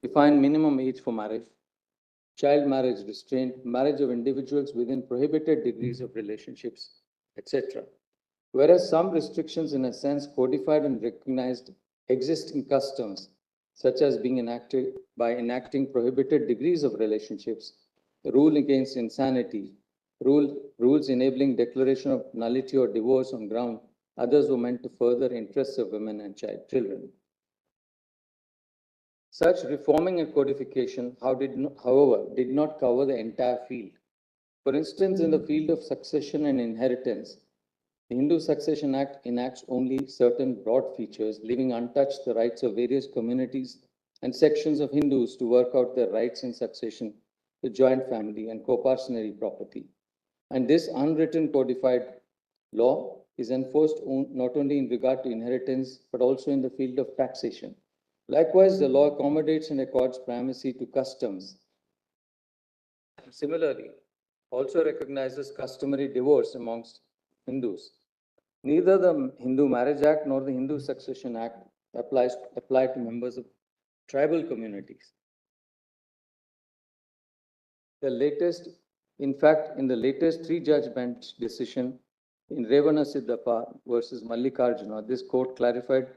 define minimum age for marriage, child marriage restraint, marriage of individuals within prohibited degrees of relationships, etc. Whereas some restrictions, in a sense, codified and recognized existing customs, such as being enacted by enacting prohibited degrees of relationships, the rule against insanity, rules enabling declaration of nullity or divorce on ground, others were meant to further interests of women and children. Such reforming and codification, however, did not cover the entire field. For instance, in the field of succession and inheritance, the Hindu Succession Act enacts only certain broad features, leaving untouched the rights of various communities and sections of Hindus to work out their rights in succession, the joint family, and co-parcenary property. And this unwritten codified law is enforced not only in regard to inheritance, but also in the field of taxation. Likewise, the law accommodates and accords primacy to customs. Similarly, also recognizes customary divorce amongst Hindus. Neither the Hindu Marriage Act nor the Hindu Succession Act apply to members of tribal communities. In the latest three-judge bench decision in Revana Siddhappa versus Mallikarjuna, this court clarified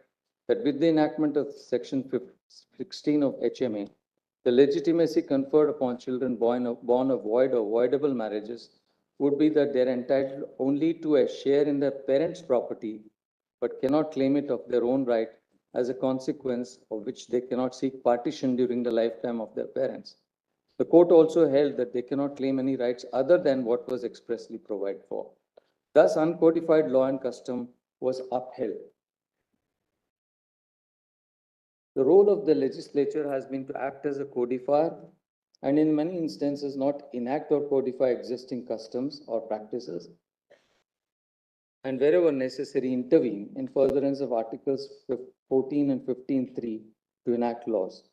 that with the enactment of Section 16 of HMA, the legitimacy conferred upon children born of void or voidable marriages would be that they are entitled only to a share in their parents' property, but cannot claim it of their own right, as a consequence of which they cannot seek partition during the lifetime of their parents. The court also held that they cannot claim any rights other than what was expressly provided for. Thus, uncodified law and custom was upheld. The role of the legislature has been to act as a codifier and in many instances not enact or codify existing customs or practices, and wherever necessary intervene in furtherance of Articles 14 and 15.3 to enact laws.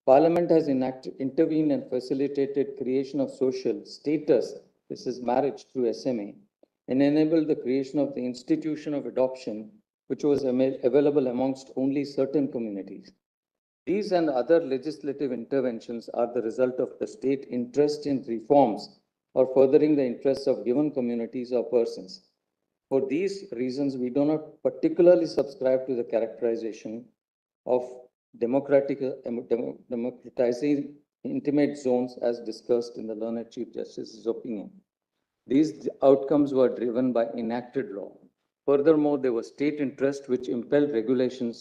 Parliament has intervened and facilitated creation of social status, this is marriage through SMA, and enabled the creation of the institution of adoption, which was available amongst only certain communities. These and other legislative interventions are the result of the state interest in reforms or furthering the interests of given communities or persons. For these reasons, we do not particularly subscribe to the characterization of democratizing intimate zones as discussed in the learned Chief Justice's opinion. These outcomes were driven by enacted law. Furthermore, there was state interest which impelled regulation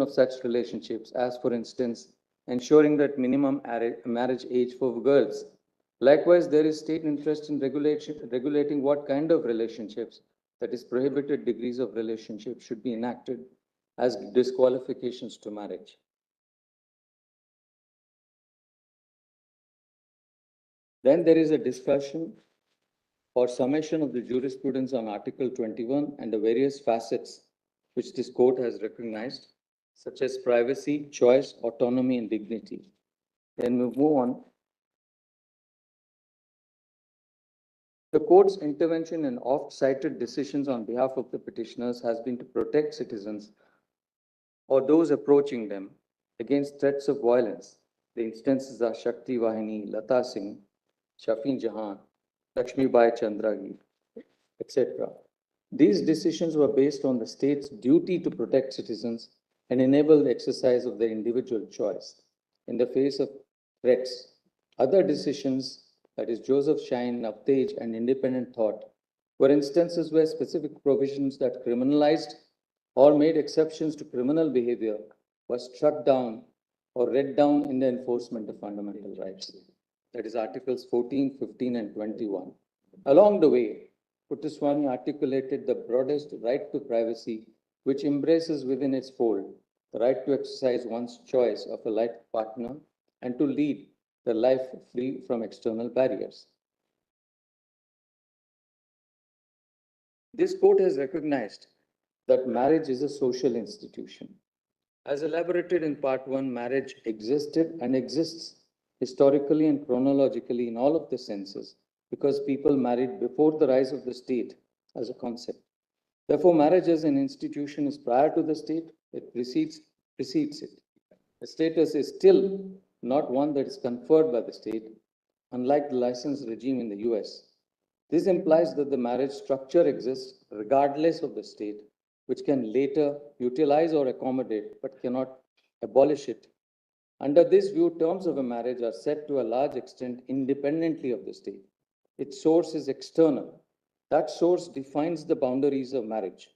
of such relationships, as for instance, ensuring that minimum marriage age for girls. Likewise, there is state interest in regulating what kind of relationships, that is, prohibited degrees of relationship, should be enacted as disqualifications to marriage. Then there is a discussion or summation of the jurisprudence on Article 21 and the various facets which this court has recognized, such as privacy, choice, autonomy, and dignity. Then we move on. The court's intervention in oft-cited decisions on behalf of the petitioners has been to protect citizens or those approaching them against threats of violence. The instances are Shakti Vahini, Lata Singh, Shafin Jahan, Lakshmi Bai Chandragi, etc. These decisions were based on the state's duty to protect citizens and enable the exercise of their individual choice in the face of threats. Other decisions, that is Joseph Shine, Navtej, and Independent Thought, were instances where specific provisions that criminalized or made exceptions to criminal behavior were struck down or read down in the enforcement of fundamental rights. That is Articles 14, 15, and 21. Along the way, Puttaswamy articulated the broadest right to privacy, which embraces within its fold the right to exercise one's choice of a life partner and to lead the life free from external barriers. This court has recognized that marriage is a social institution. As elaborated in Part 1, marriage existed and exists historically and chronologically in all of the senses because people married before the rise of the state as a concept. Therefore, marriage as an institution is prior to the state, it precedes it. The status is still not one that is conferred by the state, unlike the license regime in the US. This implies that the marriage structure exists regardless of the state, which can later utilize or accommodate but cannot abolish it. Under this view, terms of a marriage are set to a large extent independently of the state. Its source is external. That source defines the boundaries of marriage.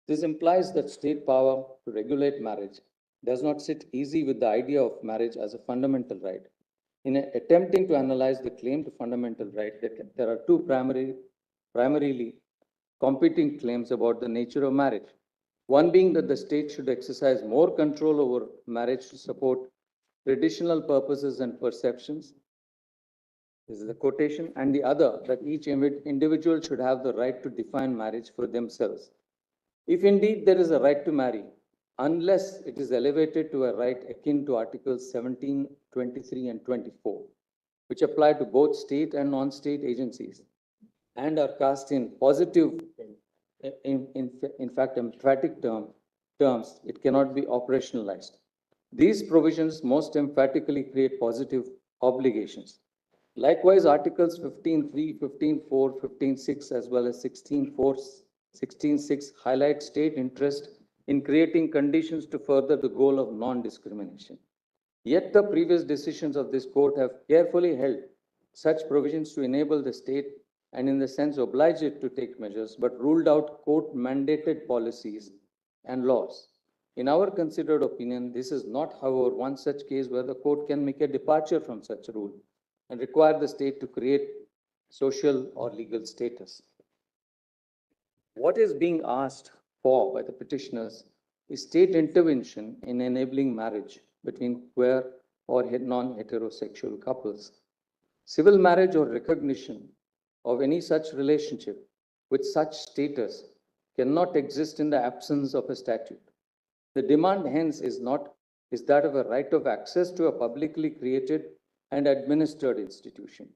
This implies that state power to regulate marriage does not sit easy with the idea of marriage as a fundamental right. In attempting to analyze the claim to fundamental right, there are two primarily competing claims about the nature of marriage. One being that the state should exercise more control over marriage to support traditional purposes and perceptions. This is the quotation. And the other, that each individual should have the right to define marriage for themselves. If indeed there is a right to marry, unless it is elevated to a right akin to Articles 17, 23, and 24, which apply to both state and non-state agencies, and are cast in positive, in fact, emphatic terms, it cannot be operationalized. These provisions most emphatically create positive obligations. Likewise, Articles 15.3, 15.4, 15.6, as well as 16.4, 16.6 highlight state interest in creating conditions to further the goal of non-discrimination. Yet the previous decisions of this court have carefully held such provisions to enable the state and in the sense oblige it to take measures, but ruled out court-mandated policies and laws. In our considered opinion, this is not, however, one such case where the court can make a departure from such a rule and require the state to create social or legal status. What is being asked for by the petitioners is state intervention in enabling marriage between queer or non-heterosexual couples. Civil marriage or recognition of any such relationship with such status cannot exist in the absence of a statute. The demand hence is that of a right of access to a publicly created and administered institution.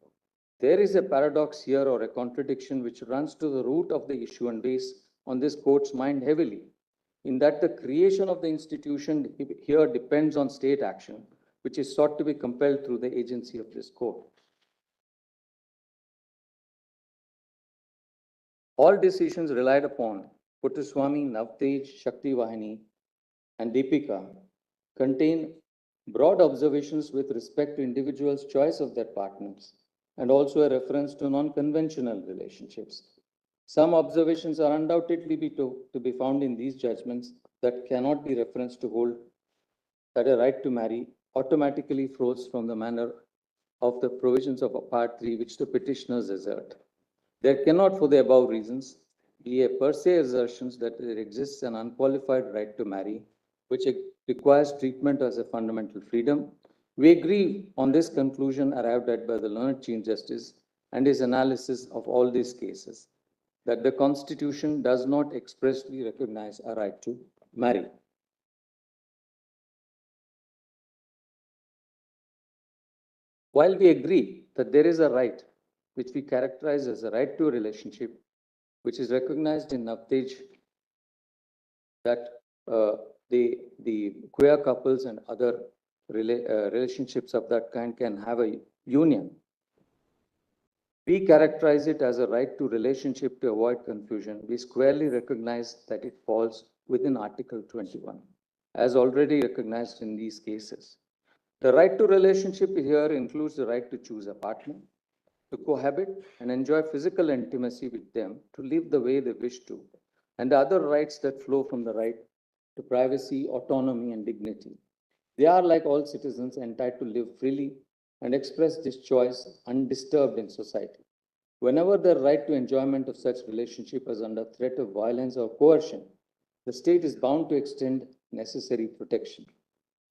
There is a paradox here or a contradiction which runs to the root of the issue and weighs on this court's mind heavily, in that the creation of the institution here depends on state action, which is sought to be compelled through the agency of this court. All decisions relied upon Puttaswamy, Navtej, Shakti Vahini, and Deepika contain broad observations with respect to individuals' choice of their partners, and also a reference to non-conventional relationships. Some observations are undoubtedly to be found in these judgments that cannot be referenced to hold that a right to marry automatically flows from the manner of the provisions of Part 3 which the petitioners assert. There cannot, for the above reasons, be a per se assertion that there exists an unqualified right to marry, which requires treatment as a fundamental freedom. We agree on this conclusion arrived at by the learned Chief Justice and his analysis of all these cases, that the Constitution does not expressly recognize a right to marry. While we agree that there is a right, which we characterize as a right to a relationship, which is recognized in Navtej, that the queer couples and other relationships of that kind can have a union. We characterize it as a right to relationship to avoid confusion. We squarely recognize that it falls within Article 21, as already recognized in these cases. The right to relationship here includes the right to choose a partner, to cohabit and enjoy physical intimacy with them, to live the way they wish to, and the other rights that flow from the right to privacy, autonomy, and dignity. They are, like all citizens, entitled to live freely and express this choice undisturbed in society. Whenever the right to enjoyment of such relationship is under threat of violence or coercion, the state is bound to extend necessary protection.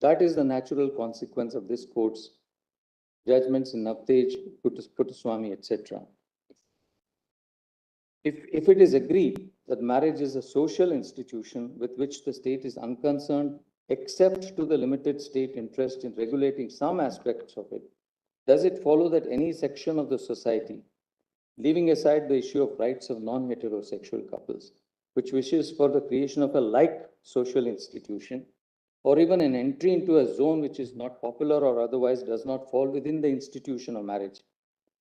That is the natural consequence of this court's judgments in Navtej, Puttaswamy, etc. If it is agreed that marriage is a social institution with which the state is unconcerned, except to the limited state interest in regulating some aspects of it, does it follow that any section of the society, leaving aside the issue of rights of non-heterosexual couples, which wishes for the creation of a like social institution, or even an entry into a zone which is not popular or otherwise does not fall within the institution of marriage,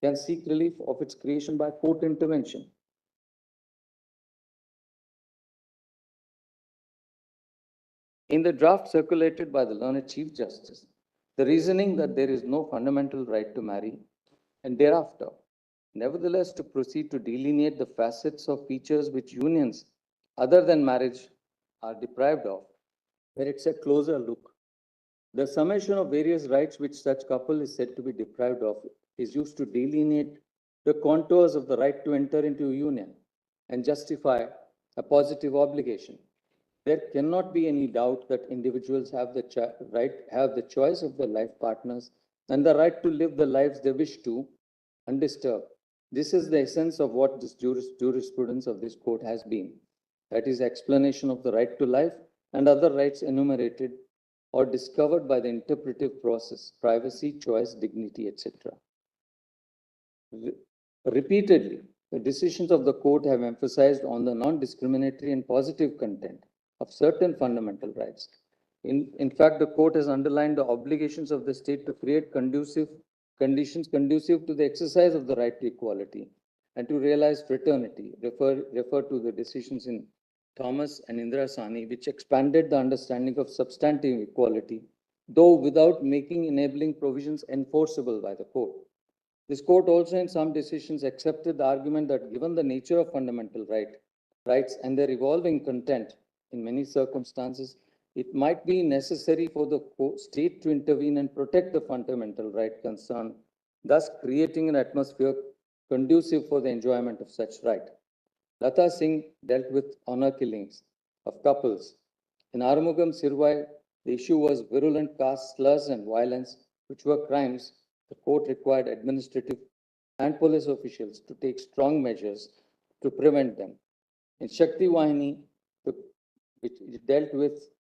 can seek relief of its creation by court intervention? In the draft circulated by the learned Chief Justice, the reasoning that there is no fundamental right to marry and thereafter, nevertheless, to proceed to delineate the facets of features which unions other than marriage are deprived of, where it's a closer look. The summation of various rights which such couple is said to be deprived of is used to delineate the contours of the right to enter into a union and justify a positive obligation. There cannot be any doubt that individuals have the choice of their life partners and the right to live the lives they wish to undisturbed. This is the essence of what this jurisprudence of this court has been. That is, explanation of the right to life and other rights enumerated or discovered by the interpretive process, privacy, choice, dignity, etc. Repeatedly, the decisions of the court have emphasized on the non-discriminatory and positive content of certain fundamental rights. In fact, the court has underlined the obligations of the state to create conditions conducive to the exercise of the right to equality and to realize fraternity. Refer to the decisions in Thomas and Indira Sani, which expanded the understanding of substantive equality, though without making enabling provisions enforceable by the court. This court also in some decisions accepted the argument that given the nature of fundamental rights and their evolving content in many circumstances, it might be necessary for the state to intervene and protect the fundamental right concerned, thus creating an atmosphere conducive for the enjoyment of such right. Lata Singh dealt with honor killings of couples. In Arumugam Sirvai, the issue was virulent caste slurs and violence, which were crimes. The court required administrative and police officials to take strong measures to prevent them. In Shakti Vahini,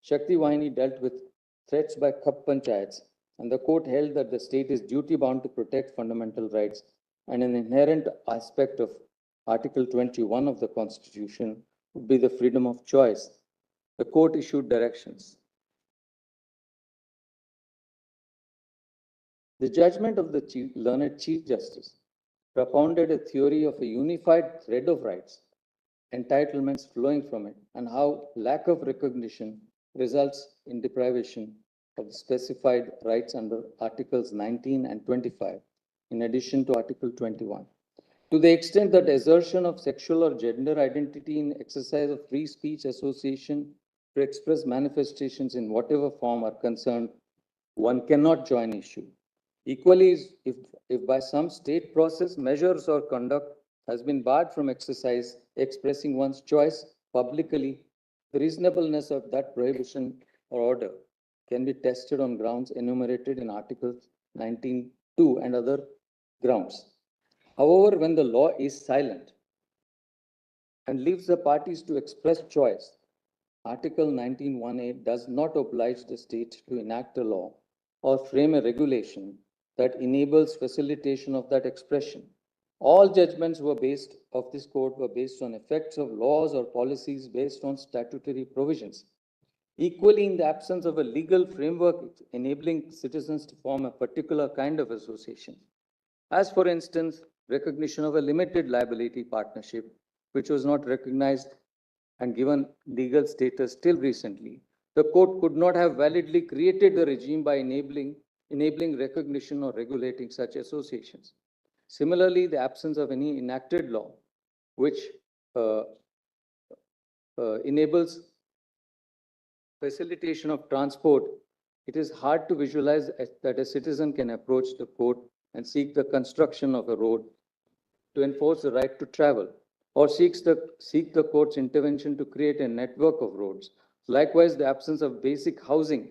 Shakti Vahini dealt with threats by Khap Panchayats, and the court held that the state is duty bound to protect fundamental rights, and an inherent aspect of Article 21 of the Constitution would be the freedom of choice. The court issued directions. The judgment of the learned Chief Justice propounded a theory of a unified thread of rights, entitlements flowing from it, and how lack of recognition results in deprivation of specified rights under Articles 19 and 25, in addition to Article 21. To the extent that assertion of sexual or gender identity in exercise of free speech association to express manifestations in whatever form are concerned, one cannot join issue. Equally, if by some state process, measures or conduct has been barred from expressing one's choice publicly, the reasonableness of that prohibition or order can be tested on grounds enumerated in Articles 19(2) and other grounds. However, when the law is silent and leaves the parties to express choice, Article 19(1)(a) does not oblige the state to enact a law or frame a regulation that enables facilitation of that expression. All judgments of this court were based on effects of laws or policies based on statutory provisions. Equally, in the absence of a legal framework enabling citizens to form a particular kind of association, as for instance, recognition of a limited liability partnership, which was not recognized and given legal status till recently, the court could not have validly created the regime by enabling recognition or regulating such associations. Similarly, the absence of any enacted law which enables facilitation of transport, it is hard to visualize that a citizen can approach the court and seek the construction of a road to enforce the right to travel, or seek the court's intervention to create a network of roads. Likewise, the absence of basic housing.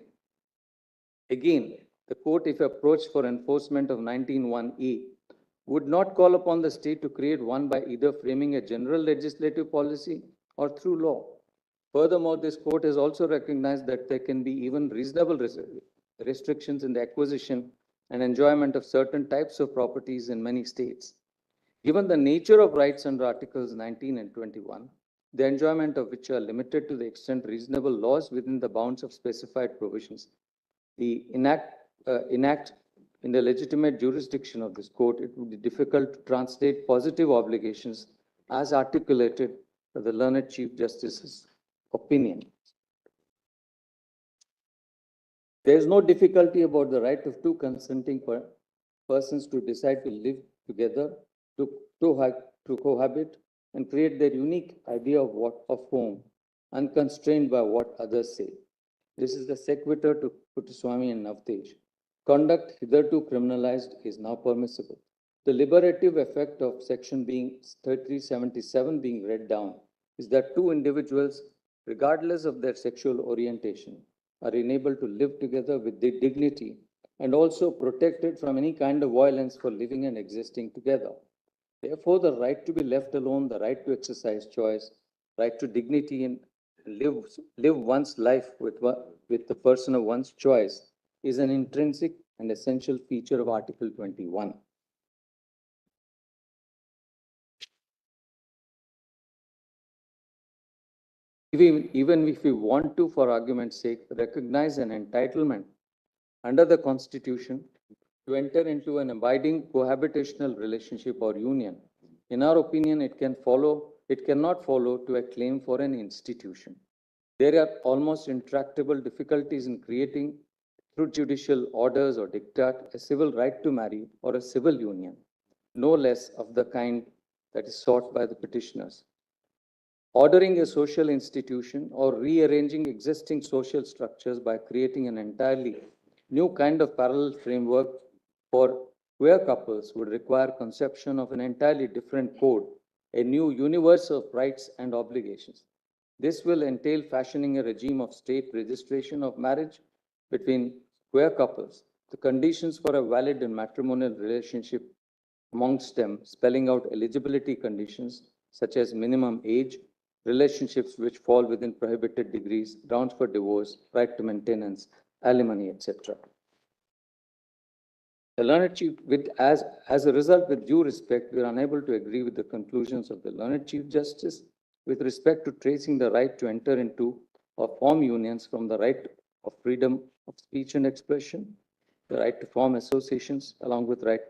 Again, the court, if approached for enforcement of 19(1)(a), would not call upon the state to create one by either framing a general legislative policy or through law. Furthermore, this court has also recognized that there can be even reasonable restrictions in the acquisition and enjoyment of certain types of properties in many states. Given the nature of rights under Articles 19 and 21, the enjoyment of which are limited to the extent reasonable laws within the bounds of specified provisions, the enact in the legitimate jurisdiction of this court, it would be difficult to translate positive obligations as articulated by the learned Chief Justice's opinion. There is no difficulty about the right of two consenting persons to decide to live together, to cohabit, and create their unique idea of home, unconstrained by what others say. This is the sequitur to Puttaswamy and Navtej. Conduct hitherto criminalized is now permissible. The liberative effect of section 377 being read down is that two individuals, regardless of their sexual orientation, are enabled to live together with dignity and also protected from any kind of violence for living and existing together. Therefore, the right to be left alone, the right to exercise choice, right to dignity and live one's life with the person of one's choice is an intrinsic and essential feature of Article 21. Even if we want to, for argument's sake, recognize an entitlement under the Constitution to enter into an abiding cohabitational relationship or union, in our opinion, it cannot follow to a claim for an institution. There are almost intractable difficulties in creating, through judicial orders or diktat, a civil right to marry or a civil union, no less of the kind that is sought by the petitioners. Ordering a social institution or rearranging existing social structures by creating an entirely new kind of parallel framework for queer couples would require conception of an entirely different code, a new universe of rights and obligations. This will entail fashioning a regime of state registration of marriage between queer couples, the conditions for a valid and matrimonial relationship amongst them, spelling out eligibility conditions such as minimum age, relationships which fall within prohibited degrees, grounds for divorce, right to maintenance, alimony, etc. The learned chief, as a result, with due respect, we are unable to agree with the conclusions of the learned Chief Justice with respect to tracing the right to enter into or form unions from the right of freedom of speech and expression, the right to form associations, along with right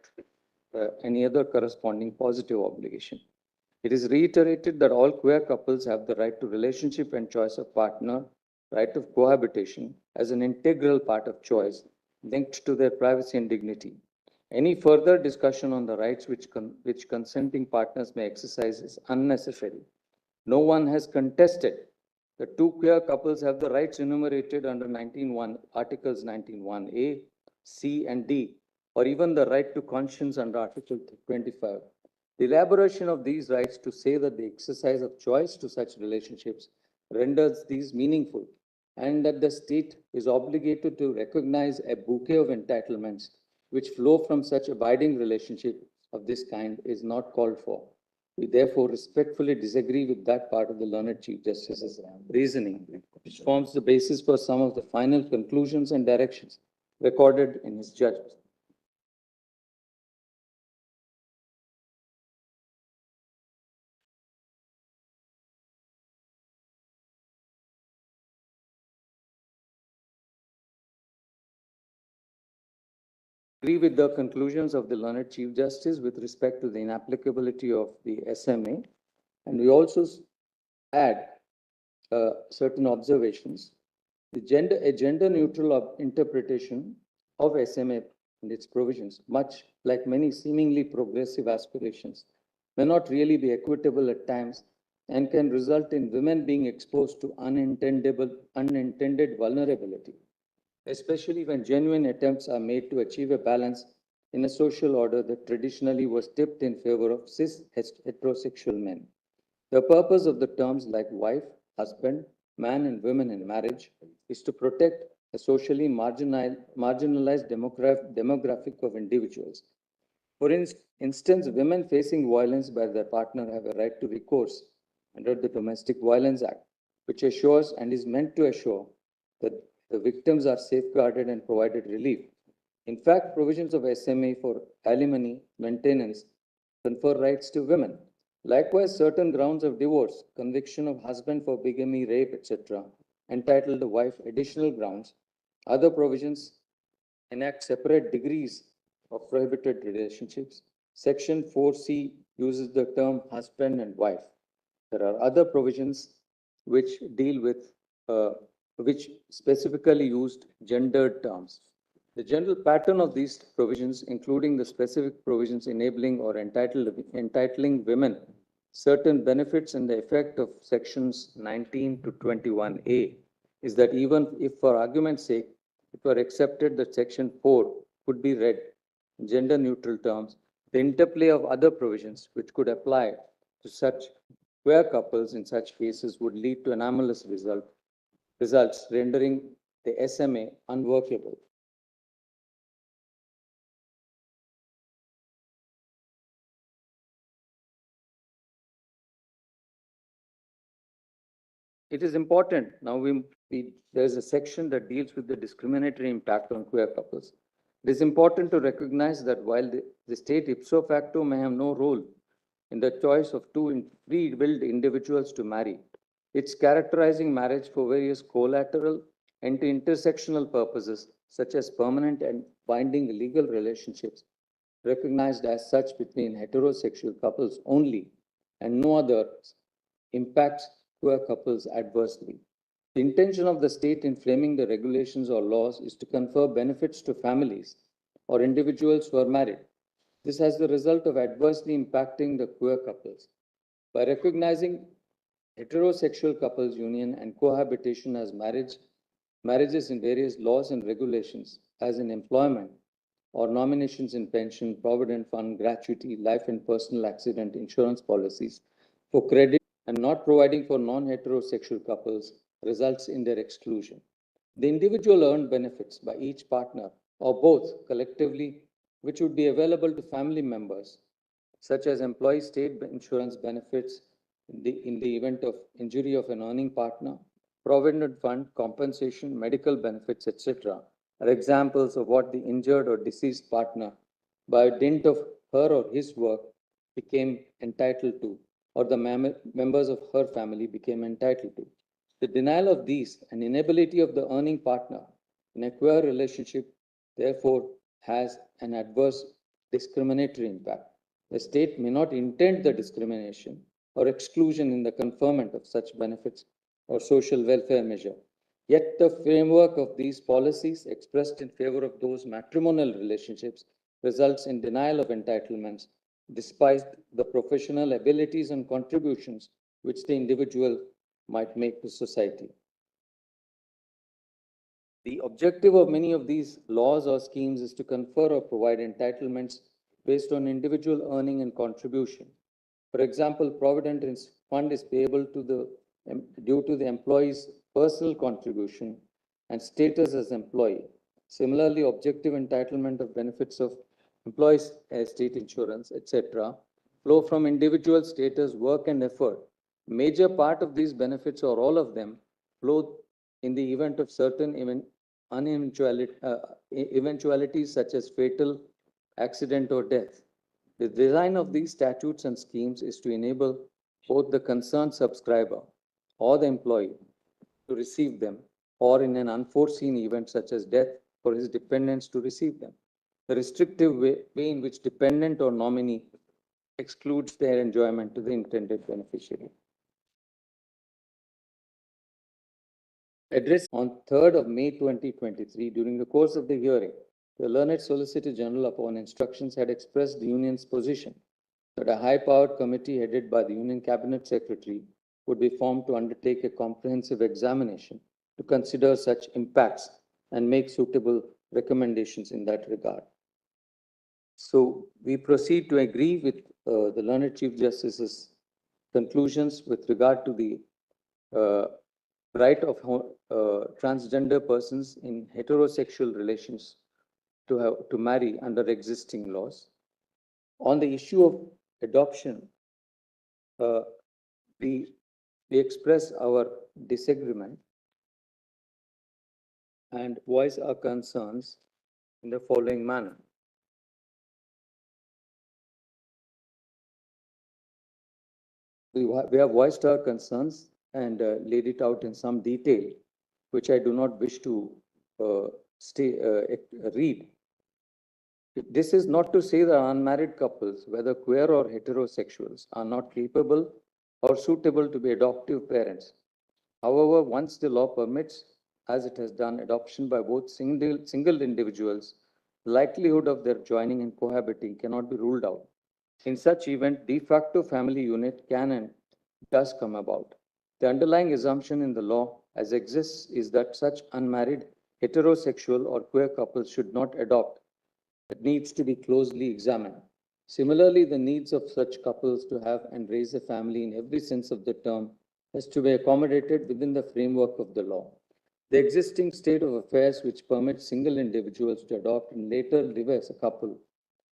any other corresponding positive obligation. It is reiterated that all queer couples have the right to relationship and choice of partner, right of cohabitation as an integral part of choice linked to their privacy and dignity. Any further discussion on the rights which consenting partners may exercise is unnecessary. No one has contested that two queer couples have the rights enumerated under Articles 19(1)(a), C, and D, or even the right to conscience under Article 25. The elaboration of these rights to say that the exercise of choice to such relationships renders these meaningful, and that the state is obligated to recognize a bouquet of entitlements which flow from such abiding relationship of this kind is not called for. We therefore respectfully disagree with that part of the learned Chief Justice's reasoning, which forms the basis for some of the final conclusions and directions recorded in his judgment. Agree with the conclusions of the learned Chief Justice with respect to the inapplicability of the SMA, and we also add certain observations. A gender-neutral interpretation of SMA and its provisions, much like many seemingly progressive aspirations, may not really be equitable at times and can result in women being exposed to unintended vulnerability, especially when genuine attempts are made to achieve a balance in a social order that traditionally was tipped in favor of cis heterosexual men. The purpose of the terms like wife, husband, man, and women in marriage is to protect a socially marginalized demographic of individuals. For instance, women facing violence by their partner have a right to recourse under the Domestic Violence Act, which assures and is meant to assure that the victims are safeguarded and provided relief. In fact, provisions of SMA for alimony maintenance confer rights to women. Likewise, certain grounds of divorce, conviction of husband for bigamy, rape, etc., entitle the wife additional grounds. Other provisions enact separate degrees of prohibited relationships. Section 4C uses the term husband and wife. There are other provisions which deal with, which specifically used gendered terms. The general pattern of these provisions, including the specific provisions enabling or entitling women certain benefits and the effect of sections 19 to 21A, is that even if for argument's sake, it were accepted that section 4 could be read in gender neutral terms, the interplay of other provisions which could apply to such queer couples in such cases would lead to anomalous results, rendering the SMA unworkable. It is important. Now there's a section that deals with the discriminatory impact on queer couples. It is important to recognize that while the state ipso facto may have no role in the choice of two free-willed individuals to marry, it's characterizing marriage for various collateral and intersectional purposes, such as permanent and binding legal relationships, recognized as such between heterosexual couples only, and no other impacts queer couples adversely. The intention of the state in framing the regulations or laws is to confer benefits to families or individuals who are married. This has the result of adversely impacting the queer couples. By recognizing heterosexual couples union and cohabitation as marriages in various laws and regulations, as in employment or nominations in pension, provident fund, gratuity, life and personal accident insurance policies for credit and not providing for non-heterosexual couples results in their exclusion. The individual earned benefits by each partner or both collectively, which would be available to family members, such as employee state insurance benefits in the event of injury of an earning partner, provident fund, compensation, medical benefits, etc., are examples of what the injured or deceased partner, by dint of her or his work, became entitled to, or the members of her family became entitled to. The denial of these and inability of the earning partner in a queer relationship, therefore, has an adverse discriminatory impact. The state may not intend the discrimination or exclusion in the conferment of such benefits or social welfare measure. Yet the framework of these policies expressed in favor of those matrimonial relationships results in denial of entitlements despite the professional abilities and contributions which the individual might make to society. The objective of many of these laws or schemes is to confer or provide entitlements based on individual earning and contribution. For example, Provident Fund is payable due to the employee's personal contribution and status as employee. Similarly, objective entitlement of benefits of employees' state insurance, etc., flow from individual status, work, and effort. Major part of these benefits, or all of them, flow in the event of certain eventualities such as fatal accident or death. The design of these statutes and schemes is to enable both the concerned subscriber or the employee to receive them, or in an unforeseen event such as death, for his dependents to receive them. The restrictive way in which dependent or nominee excludes their enjoyment to the intended beneficiary. Addressed on 3rd of May 2023, during the course of the hearing, the learned Solicitor General, upon instructions, had expressed the Union's position that a high-powered committee headed by the Union Cabinet Secretary would be formed to undertake a comprehensive examination to consider such impacts and make suitable recommendations in that regard. So we proceed to agree with the learned Chief Justice's conclusions with regard to the right of transgender persons in heterosexual relations to marry under existing laws. On the issue of adoption, uh, we, we express our disagreement and voice our concerns in the following manner. We have voiced our concerns and laid it out in some detail, which I do not wish to uh, read. This is not to say that unmarried couples, whether queer or heterosexuals, are not capable or suitable to be adoptive parents. However, once the law permits, as it has done, adoption by both single individuals, the likelihood of their joining and cohabiting cannot be ruled out. In such event, de facto family unit can and does come about. The underlying assumption in the law as exists is that such unmarried, heterosexual, or queer couples should not adopt. It needs to be closely examined. Similarly, the needs of such couples to have and raise a family in every sense of the term has to be accommodated within the framework of the law. The existing state of affairs, which permits single individuals to adopt and later live as a couple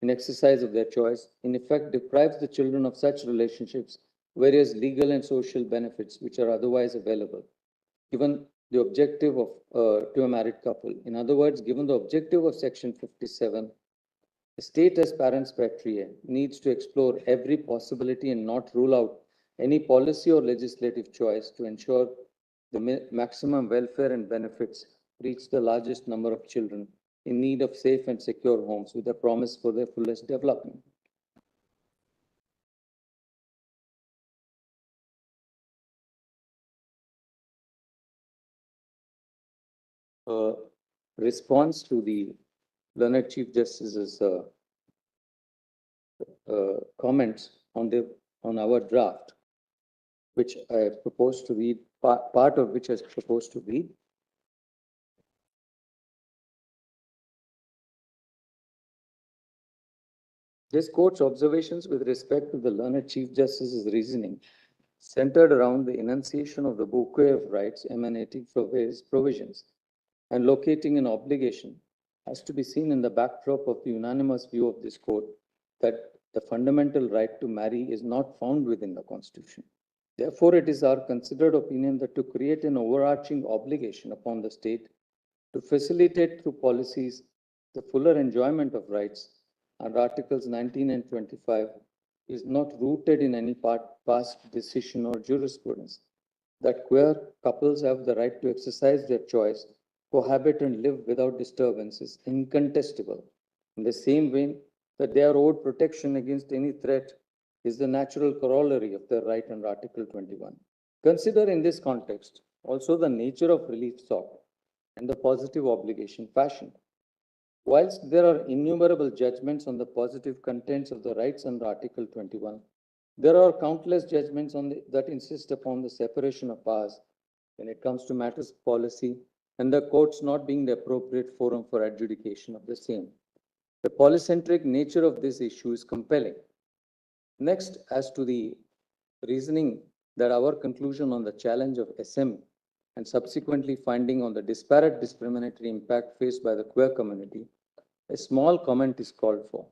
in exercise of their choice, in effect deprives the children of such relationships various legal and social benefits which are otherwise available, given the objective of to a married couple. In other words, given the objective of Section 57, the state as parents patriae needs to explore every possibility and not rule out any policy or legislative choice to ensure the maximum welfare and benefits reach the largest number of children in need of safe and secure homes with a promise for their fullest development. Response to the learned Chief Justice's comments on our draft, which I propose to read, part of which I propose to read. This court's observations with respect to the learned Chief Justice's reasoning centered around the enunciation of the bouquet of rights emanating from various provisions and locating an obligation has to be seen in the backdrop of the unanimous view of this court that the fundamental right to marry is not found within the Constitution. Therefore, it is our considered opinion that to create an overarching obligation upon the state to facilitate through policies the fuller enjoyment of rights under Articles 19 and 25 is not rooted in any past decision or jurisprudence. That queer couples have the right to exercise their choice, cohabit and live without disturbance is incontestable. In the same way that they are owed protection against any threat is the natural corollary of their right under Article 21. Consider in this context also the nature of relief sought and the positive obligation fashioned. Whilst there are innumerable judgments on the positive contents of the rights under Article 21, there are countless judgments that insist upon the separation of powers when it comes to matters of policy and the courts not being the appropriate forum for adjudication of the same. The polycentric nature of this issue is compelling. Next, as to the reasoning that our conclusion on the challenge of SM and subsequently finding on the disparate discriminatory impact faced by the queer community, a small comment is called for.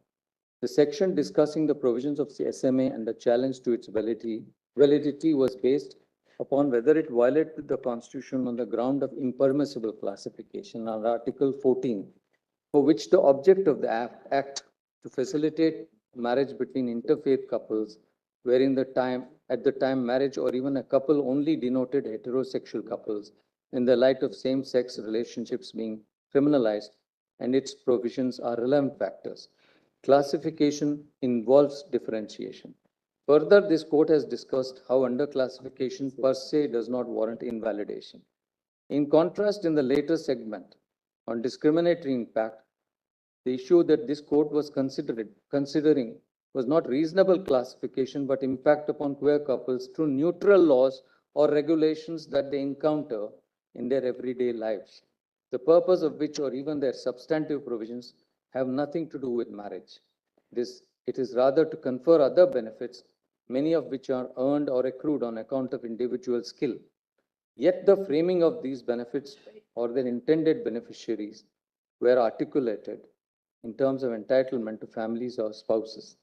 The section discussing the provisions of the SMA and the challenge to its validity was based upon whether it violated the Constitution on the ground of impermissible classification under Article 14, for which the object of the act to facilitate marriage between interfaith couples, wherein at the time marriage or even a couple only denoted heterosexual couples in the light of same-sex relationships being criminalized, and its provisions are relevant factors. Classification involves differentiation. Further, this court has discussed how underclassification per se does not warrant invalidation. In contrast, in the later segment on discriminatory impact, the issue that this court was considering was not reasonable classification, but impact upon queer couples through neutral laws or regulations that they encounter in their everyday lives, the purpose of which or even their substantive provisions have nothing to do with marriage. It is rather to confer other benefits, many of which are earned or accrued on account of individual skill. Yet the framing of these benefits or their intended beneficiaries were articulated in terms of entitlement to families or spouses.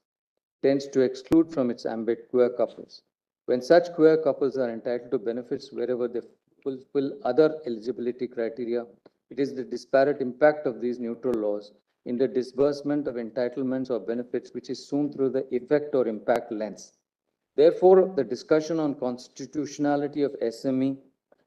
tends to exclude from its ambit queer couples. When such queer couples are entitled to benefits wherever they fulfill other eligibility criteria, it is the disparate impact of these neutral laws in the disbursement of entitlements or benefits which is seen through the effect or impact lens. Therefore, the discussion on constitutionality of SME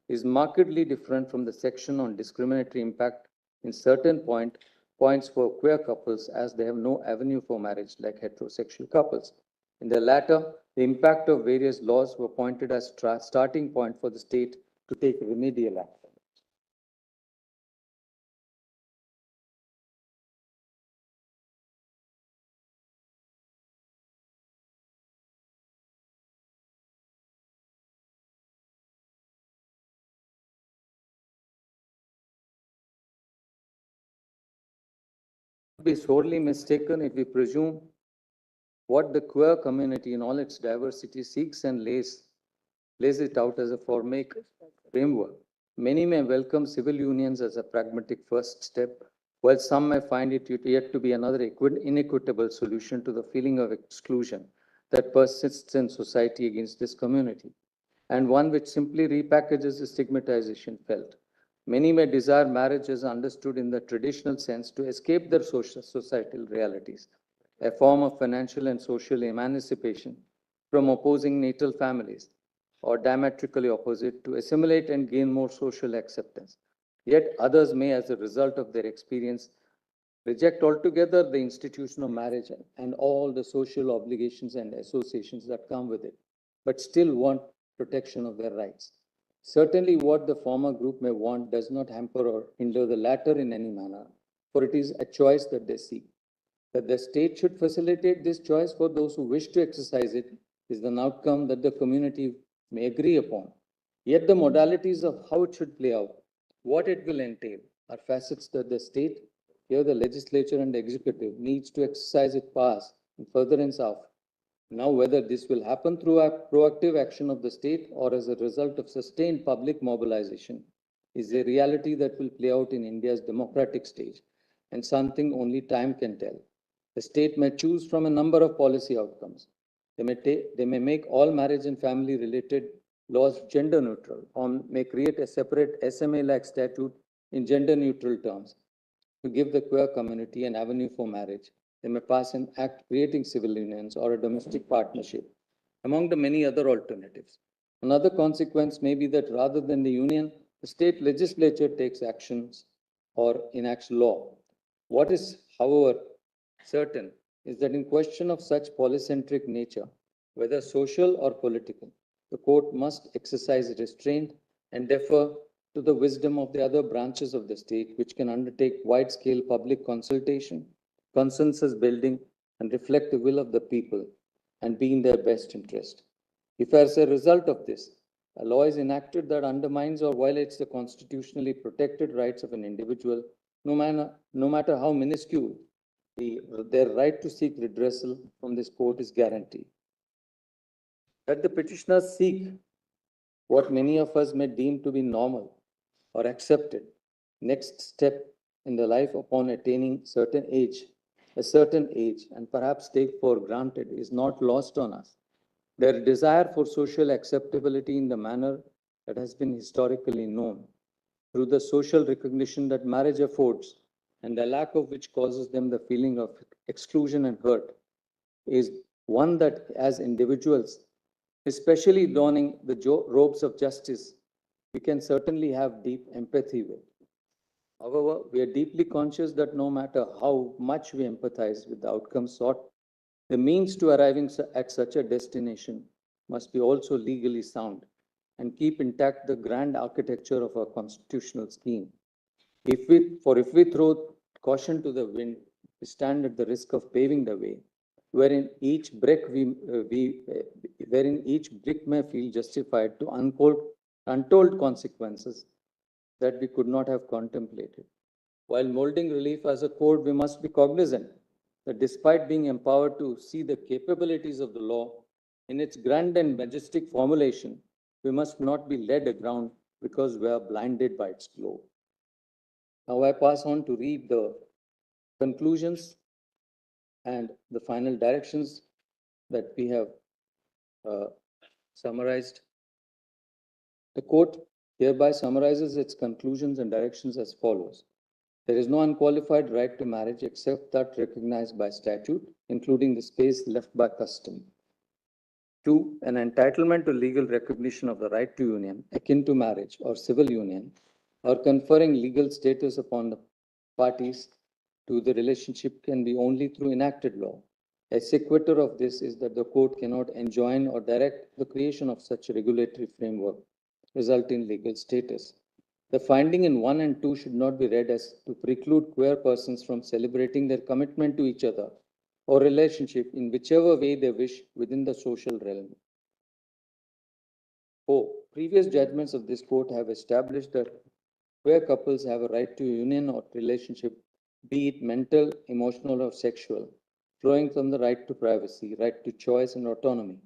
is markedly different from the section on discriminatory impact in certain points for queer couples as they have no avenue for marriage like heterosexual couples. In the latter, the impact of various laws were pointed as starting point for the state to take remedial action. Be sorely mistaken if we presume what the queer community in all its diversity seeks and lays it out as a formaic framework. Many may welcome civil unions as a pragmatic first step, while some may find it yet to be another inequitable solution to the feeling of exclusion that persists in society against this community, and one which simply repackages the stigmatization felt. Many may desire marriage as understood in the traditional sense to escape their societal realities, a form of financial and social emancipation from opposing natal families, or diametrically opposite to assimilate and gain more social acceptance. Yet others may, as a result of their experience, reject altogether the institution of marriage and all the social obligations and associations that come with it, but still want protection of their rights. Certainly, what the former group may want does not hamper or hinder the latter in any manner, for it is a choice that they seek. That the state should facilitate this choice for those who wish to exercise it is an outcome that the community may agree upon. Yet the modalities of how it should play out, what it will entail, are facets that the state, here the legislature and the executive, needs to exercise its powers in furtherance of. Now, whether this will happen through a proactive action of the state or as a result of sustained public mobilization is a reality that will play out in India's democratic stage and something only time can tell. The state may choose from a number of policy outcomes. They may make all marriage and family related laws gender neutral or may create a separate SMA-like statute in gender neutral terms to give the queer community an avenue for marriage. They may pass an act creating civil unions or a domestic partnership, among the many other alternatives. Another consequence may be that rather than the union, the state legislature takes actions or enacts law. What is, however, certain is that in question of such polycentric nature, whether social or political, the court must exercise restraint and defer to the wisdom of the other branches of the state, which can undertake wide-scale public consultation, consensus building, and reflect the will of the people and be in their best interest. If as a result of this, a law is enacted that undermines or violates the constitutionally protected rights of an individual, no matter how minuscule, their right to seek redressal from this court is guaranteed. That the petitioners seek what many of us may deem to be normal or accepted next step in the life upon attaining a certain age, and perhaps take for granted is not lost on us. Their desire for social acceptability in the manner that has been historically known, through the social recognition that marriage affords, and the lack of which causes them the feeling of exclusion and hurt, is one that, as individuals, especially donning the robes of justice, we can certainly have deep empathy with. However, we are deeply conscious that no matter how much we empathize with the outcome sought, the means to arriving at such a destination must be also legally sound and keep intact the grand architecture of our constitutional scheme. If we throw caution to the wind, we stand at the risk of paving the way, wherein each brick may feel justified to untold consequences that we could not have contemplated. While molding relief as a code, we must be cognizant that despite being empowered to see the capabilities of the law in its grand and majestic formulation, we must not be led aground because we are blinded by its glow. Now I pass on to read the conclusions and the final directions that we have summarized. The court hereby summarizes its conclusions and directions as follows. There is no unqualified right to marriage except that recognized by statute, including the space left by custom. 2. An entitlement to legal recognition of the right to union, akin to marriage or civil union, or conferring legal status upon the parties to the relationship can be only through enacted law. A sequitur of this is that the court cannot enjoin or direct the creation of such a regulatory framework, resulting in legal status. The finding in 1 and 2 should not be read as to preclude queer persons from celebrating their commitment to each other or relationship in whichever way they wish within the social realm. 4. Previous judgments of this court have established that queer couples have a right to union or relationship, be it mental, emotional, or sexual, flowing from the right to privacy, right to choice, and autonomy.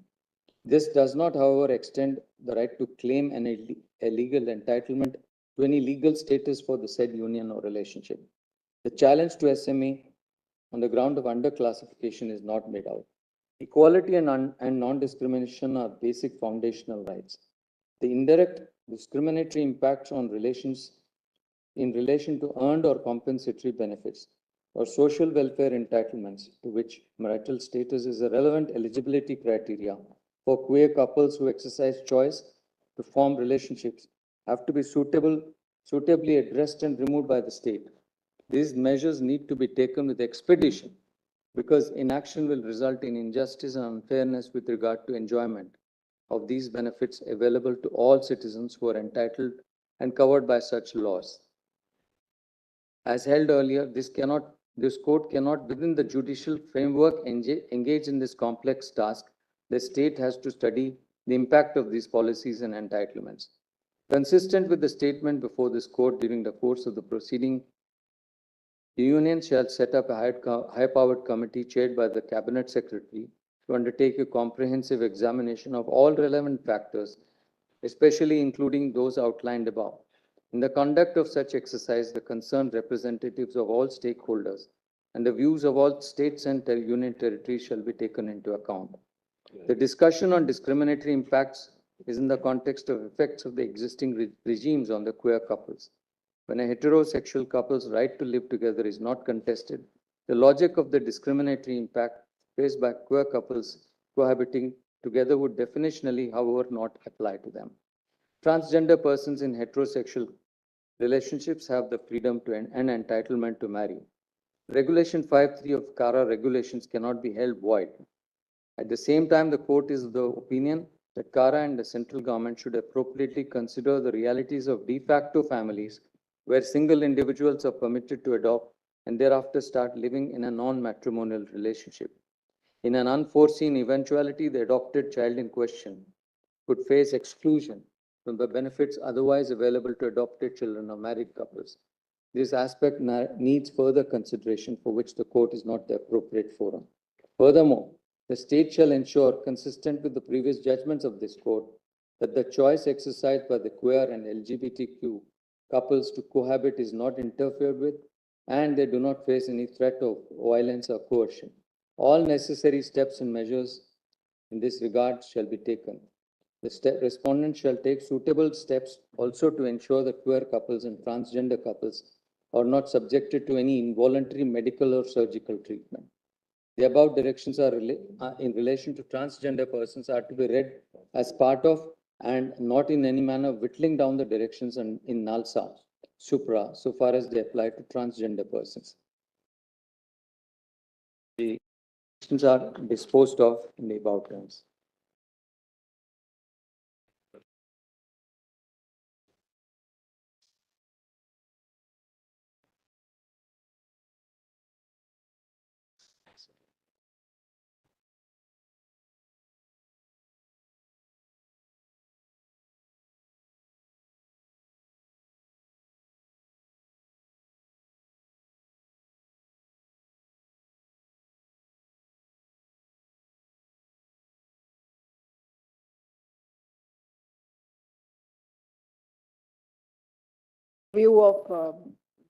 This does not, however, extend the right to claim a legal entitlement to any legal status for the said union or relationship. The challenge to SMA on the ground of underclassification is not made out. Equality and non-discrimination are basic foundational rights. The indirect discriminatory impacts on relations in relation to earned or compensatory benefits or social welfare entitlements to which marital status is a relevant eligibility criteria for queer couples who exercise choice to form relationships have to be suitably addressed and removed by the state. These measures need to be taken with expedition because inaction will result in injustice and unfairness with regard to enjoyment of these benefits available to all citizens who are entitled and covered by such laws. As held earlier, this court cannot, within the judicial framework, engage in this complex task. The state has to study the impact of these policies and entitlements. Consistent with the statement before this court during the course of the proceeding, the union shall set up a high-powered committee chaired by the Cabinet Secretary to undertake a comprehensive examination of all relevant factors, especially including those outlined above. In the conduct of such exercise, the concerned representatives of all stakeholders and the views of all states and union territories shall be taken into account. The discussion on discriminatory impacts is in the context of effects of the existing regimes on the queer couples. When a heterosexual couple's right to live together is not contested, the logic of the discriminatory impact faced by queer couples cohabiting together would definitionally, however, not apply to them. Transgender persons in heterosexual relationships have the freedom to and entitlement to marry. Regulation 5.3 of CARA regulations cannot be held void. At the same time, the court is of the opinion that CARA and the central government should appropriately consider the realities of de facto families where single individuals are permitted to adopt and thereafter start living in a non-matrimonial relationship. In an unforeseen eventuality, the adopted child in question could face exclusion from the benefits otherwise available to adopted children of married couples. This aspect needs further consideration, for which the court is not the appropriate forum. Furthermore, the state shall ensure, consistent with the previous judgments of this court, that the choice exercised by the queer and LGBTQ couples to cohabit is not interfered with, and they do not face any threat of violence or coercion. All necessary steps and measures in this regard shall be taken. The respondent shall take suitable steps also to ensure that queer couples and transgender couples are not subjected to any involuntary medical or surgical treatment. The above directions are in relation to transgender persons are to be read as part of and not in any manner whittling down the directions in NALSA, supra, so far as they apply to transgender persons. The directions are disposed of in the above terms. View of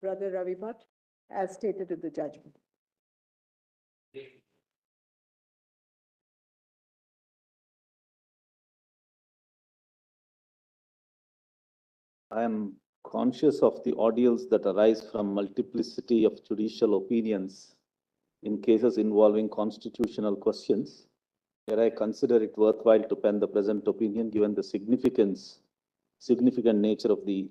Brother Ravi Bhatt as stated in the judgment. I am conscious of the ordeals that arise from multiplicity of judicial opinions in cases involving constitutional questions. Here I consider it worthwhile to pen the present opinion given the significant nature of the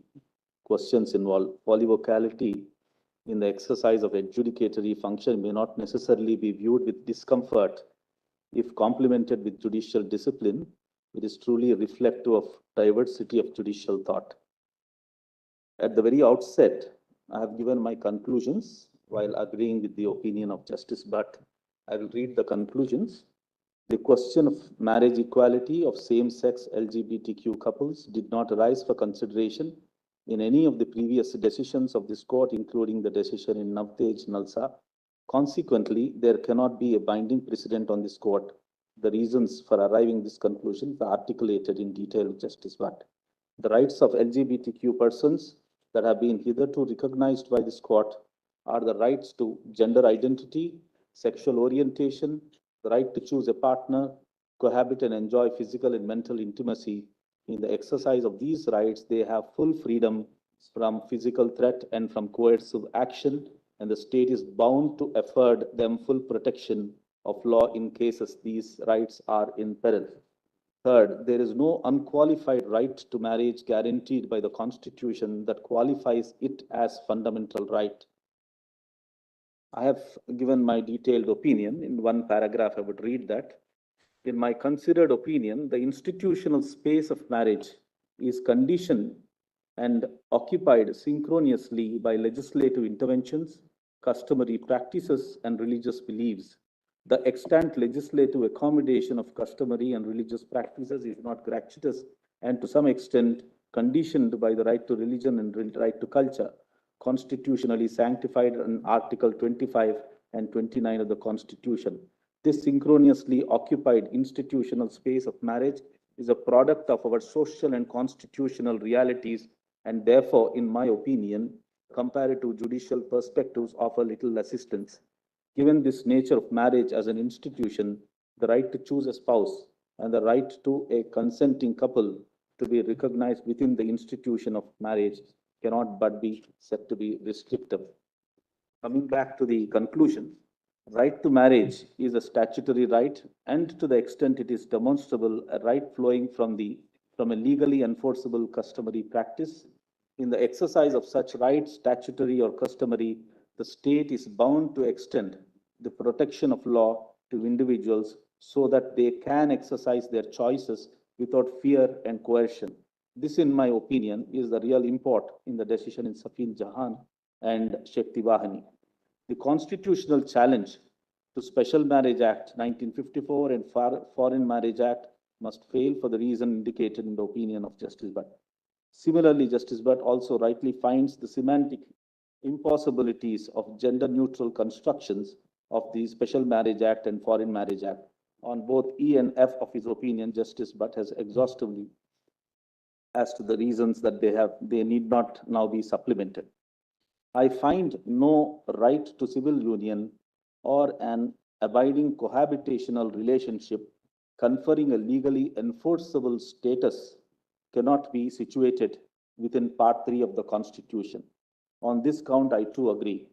questions involved. Polyvocality in the exercise of adjudicatory function may not necessarily be viewed with discomfort if complemented with judicial discipline. It is truly reflective of diversity of judicial thought. At the very outset, I have given my conclusions while agreeing with the opinion of Justice Butt. I will read the conclusions. The question of marriage equality of same-sex LGBTQ couples did not arise for consideration in any of the previous decisions of this court, including the decision in Navtej Nalsa. Consequently, there cannot be a binding precedent on this court. The reasons for arriving at this conclusion are articulated in detail with Justice Butt. The rights of LGBTQ persons that have been hitherto recognized by this court are the rights to gender identity, sexual orientation, the right to choose a partner, cohabit and enjoy physical and mental intimacy. In the exercise of these rights, they have full freedom from physical threat and from coercive action, and the state is bound to afford them full protection of law in cases these rights are in peril. Third, there is no unqualified right to marriage guaranteed by the Constitution that qualifies it as fundamental right. I have given my detailed opinion. In one paragraph, I would read that. In my considered opinion, the institutional space of marriage is conditioned and occupied synchronously by legislative interventions, customary practices, and religious beliefs. The extant legislative accommodation of customary and religious practices is not gratuitous and to some extent conditioned by the right to religion and right to culture, constitutionally sanctified in Article 25 and 29 of the Constitution. This synchronously occupied institutional space of marriage is a product of our social and constitutional realities, and therefore, in my opinion, comparative judicial perspectives offer little assistance. Given this nature of marriage as an institution, the right to choose a spouse and the right to a consenting couple to be recognized within the institution of marriage cannot but be said to be restrictive. Coming back to the conclusion, right to marriage is a statutory right, and to the extent it is demonstrable, a right flowing from a legally enforceable customary practice. In the exercise of such rights, statutory or customary, the state is bound to extend the protection of law to individuals so that they can exercise their choices without fear and coercion. This, in my opinion, is the real import in the decision in Safin Jahan and Shakti Vahani. The constitutional challenge to Special Marriage Act 1954 and Foreign Marriage Act must fail for the reason indicated in the opinion of Justice Butt. Similarly, Justice Butt also rightly finds the semantic impossibilities of gender-neutral constructions of the Special Marriage Act and Foreign Marriage Act. On both E and F of his opinion, Justice Butt has exhaustively as to the reasons that they need not now be supplemented. I find no right to civil union or an abiding cohabitational relationship conferring a legally enforceable status cannot be situated within Part 3 of the Constitution. On this count, I too agree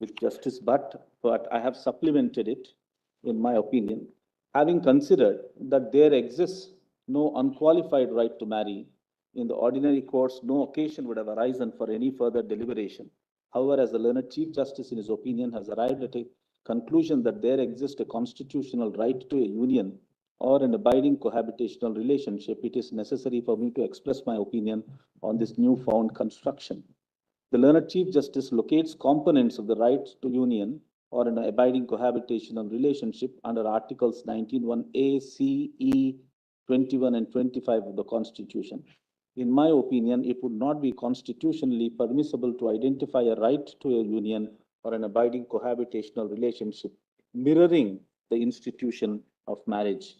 with Justice Butt, but I have supplemented it, in my opinion, having considered that there exists no unqualified right to marry. In the ordinary course, no occasion would have arisen for any further deliberation. However, as the learned Chief Justice, in his opinion, has arrived at a conclusion that there exists a constitutional right to a union or an abiding cohabitational relationship, it is necessary for me to express my opinion on this newfound construction. The learned Chief Justice locates components of the right to union or an abiding cohabitational relationship under Articles 19(1)(a), C, E, 21 and 25 of the Constitution. In my opinion, it would not be constitutionally permissible to identify a right to a union or an abiding cohabitational relationship mirroring the institution of marriage.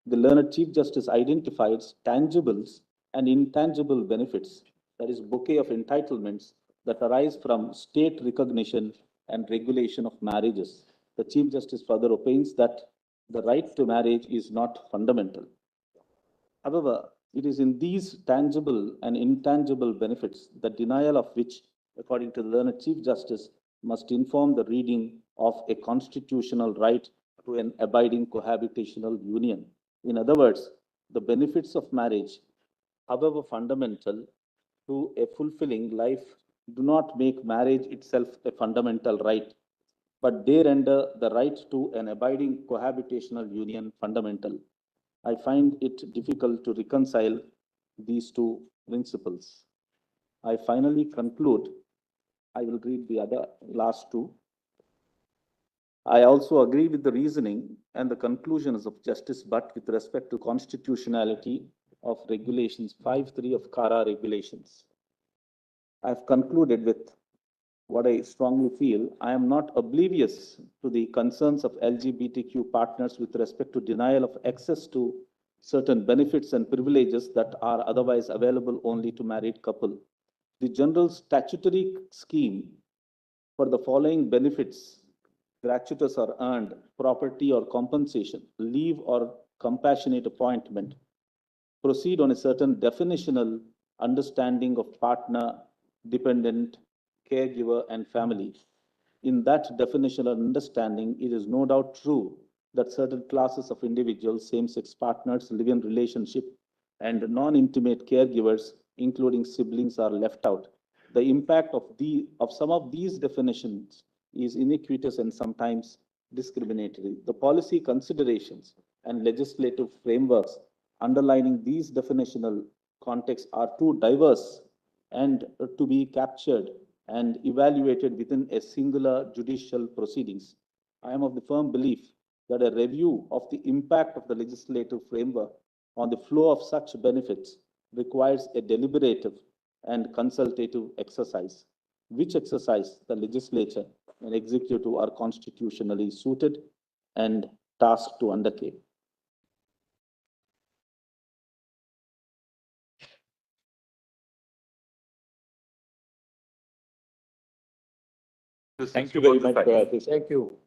The learned Chief Justice identifies tangibles and intangible benefits, that is, bouquet of entitlements that arise from state recognition and regulation of marriages. The Chief Justice further opines that the right to marriage is not fundamental. However, It is in these tangible and intangible benefits, the denial of which, according to the learned Chief Justice, must inform the reading of a constitutional right to an abiding cohabitational union. In other words, the benefits of marriage, however fundamental to a fulfilling life, do not make marriage itself a fundamental right, but they render the right to an abiding cohabitational union fundamental. I find it difficult to reconcile these two principles. I finally conclude, I will read the other last two. I also agree with the reasoning and the conclusions of Justice Butt with respect to constitutionality of regulations 5.3 of CARA regulations. I have concluded with what I strongly feel. I am not oblivious to the concerns of LGBTQ partners with respect to denial of access to certain benefits and privileges that are otherwise available only to married couple. The general statutory scheme for the following benefits, gratuitous or earned, property or compensation, leave or compassionate appointment, proceed on a certain definitional understanding of partner, dependent, caregiver, and family. In that definitional understanding, it is no doubt true that certain classes of individuals, same-sex partners, live-in relationship, and non-intimate caregivers, including siblings, are left out. The impact of some of these definitions is iniquitous and sometimes discriminatory. The policy considerations and legislative frameworks underlining these definitional contexts are too diverse and to be captured and evaluated within a singular judicial proceedings. I am of the firm belief that a review of the impact of the legislative framework on the flow of such benefits requires a deliberative and consultative exercise, which exercise the legislature and executive are constitutionally suited and tasked to undertake. Thank you very much. Thank you.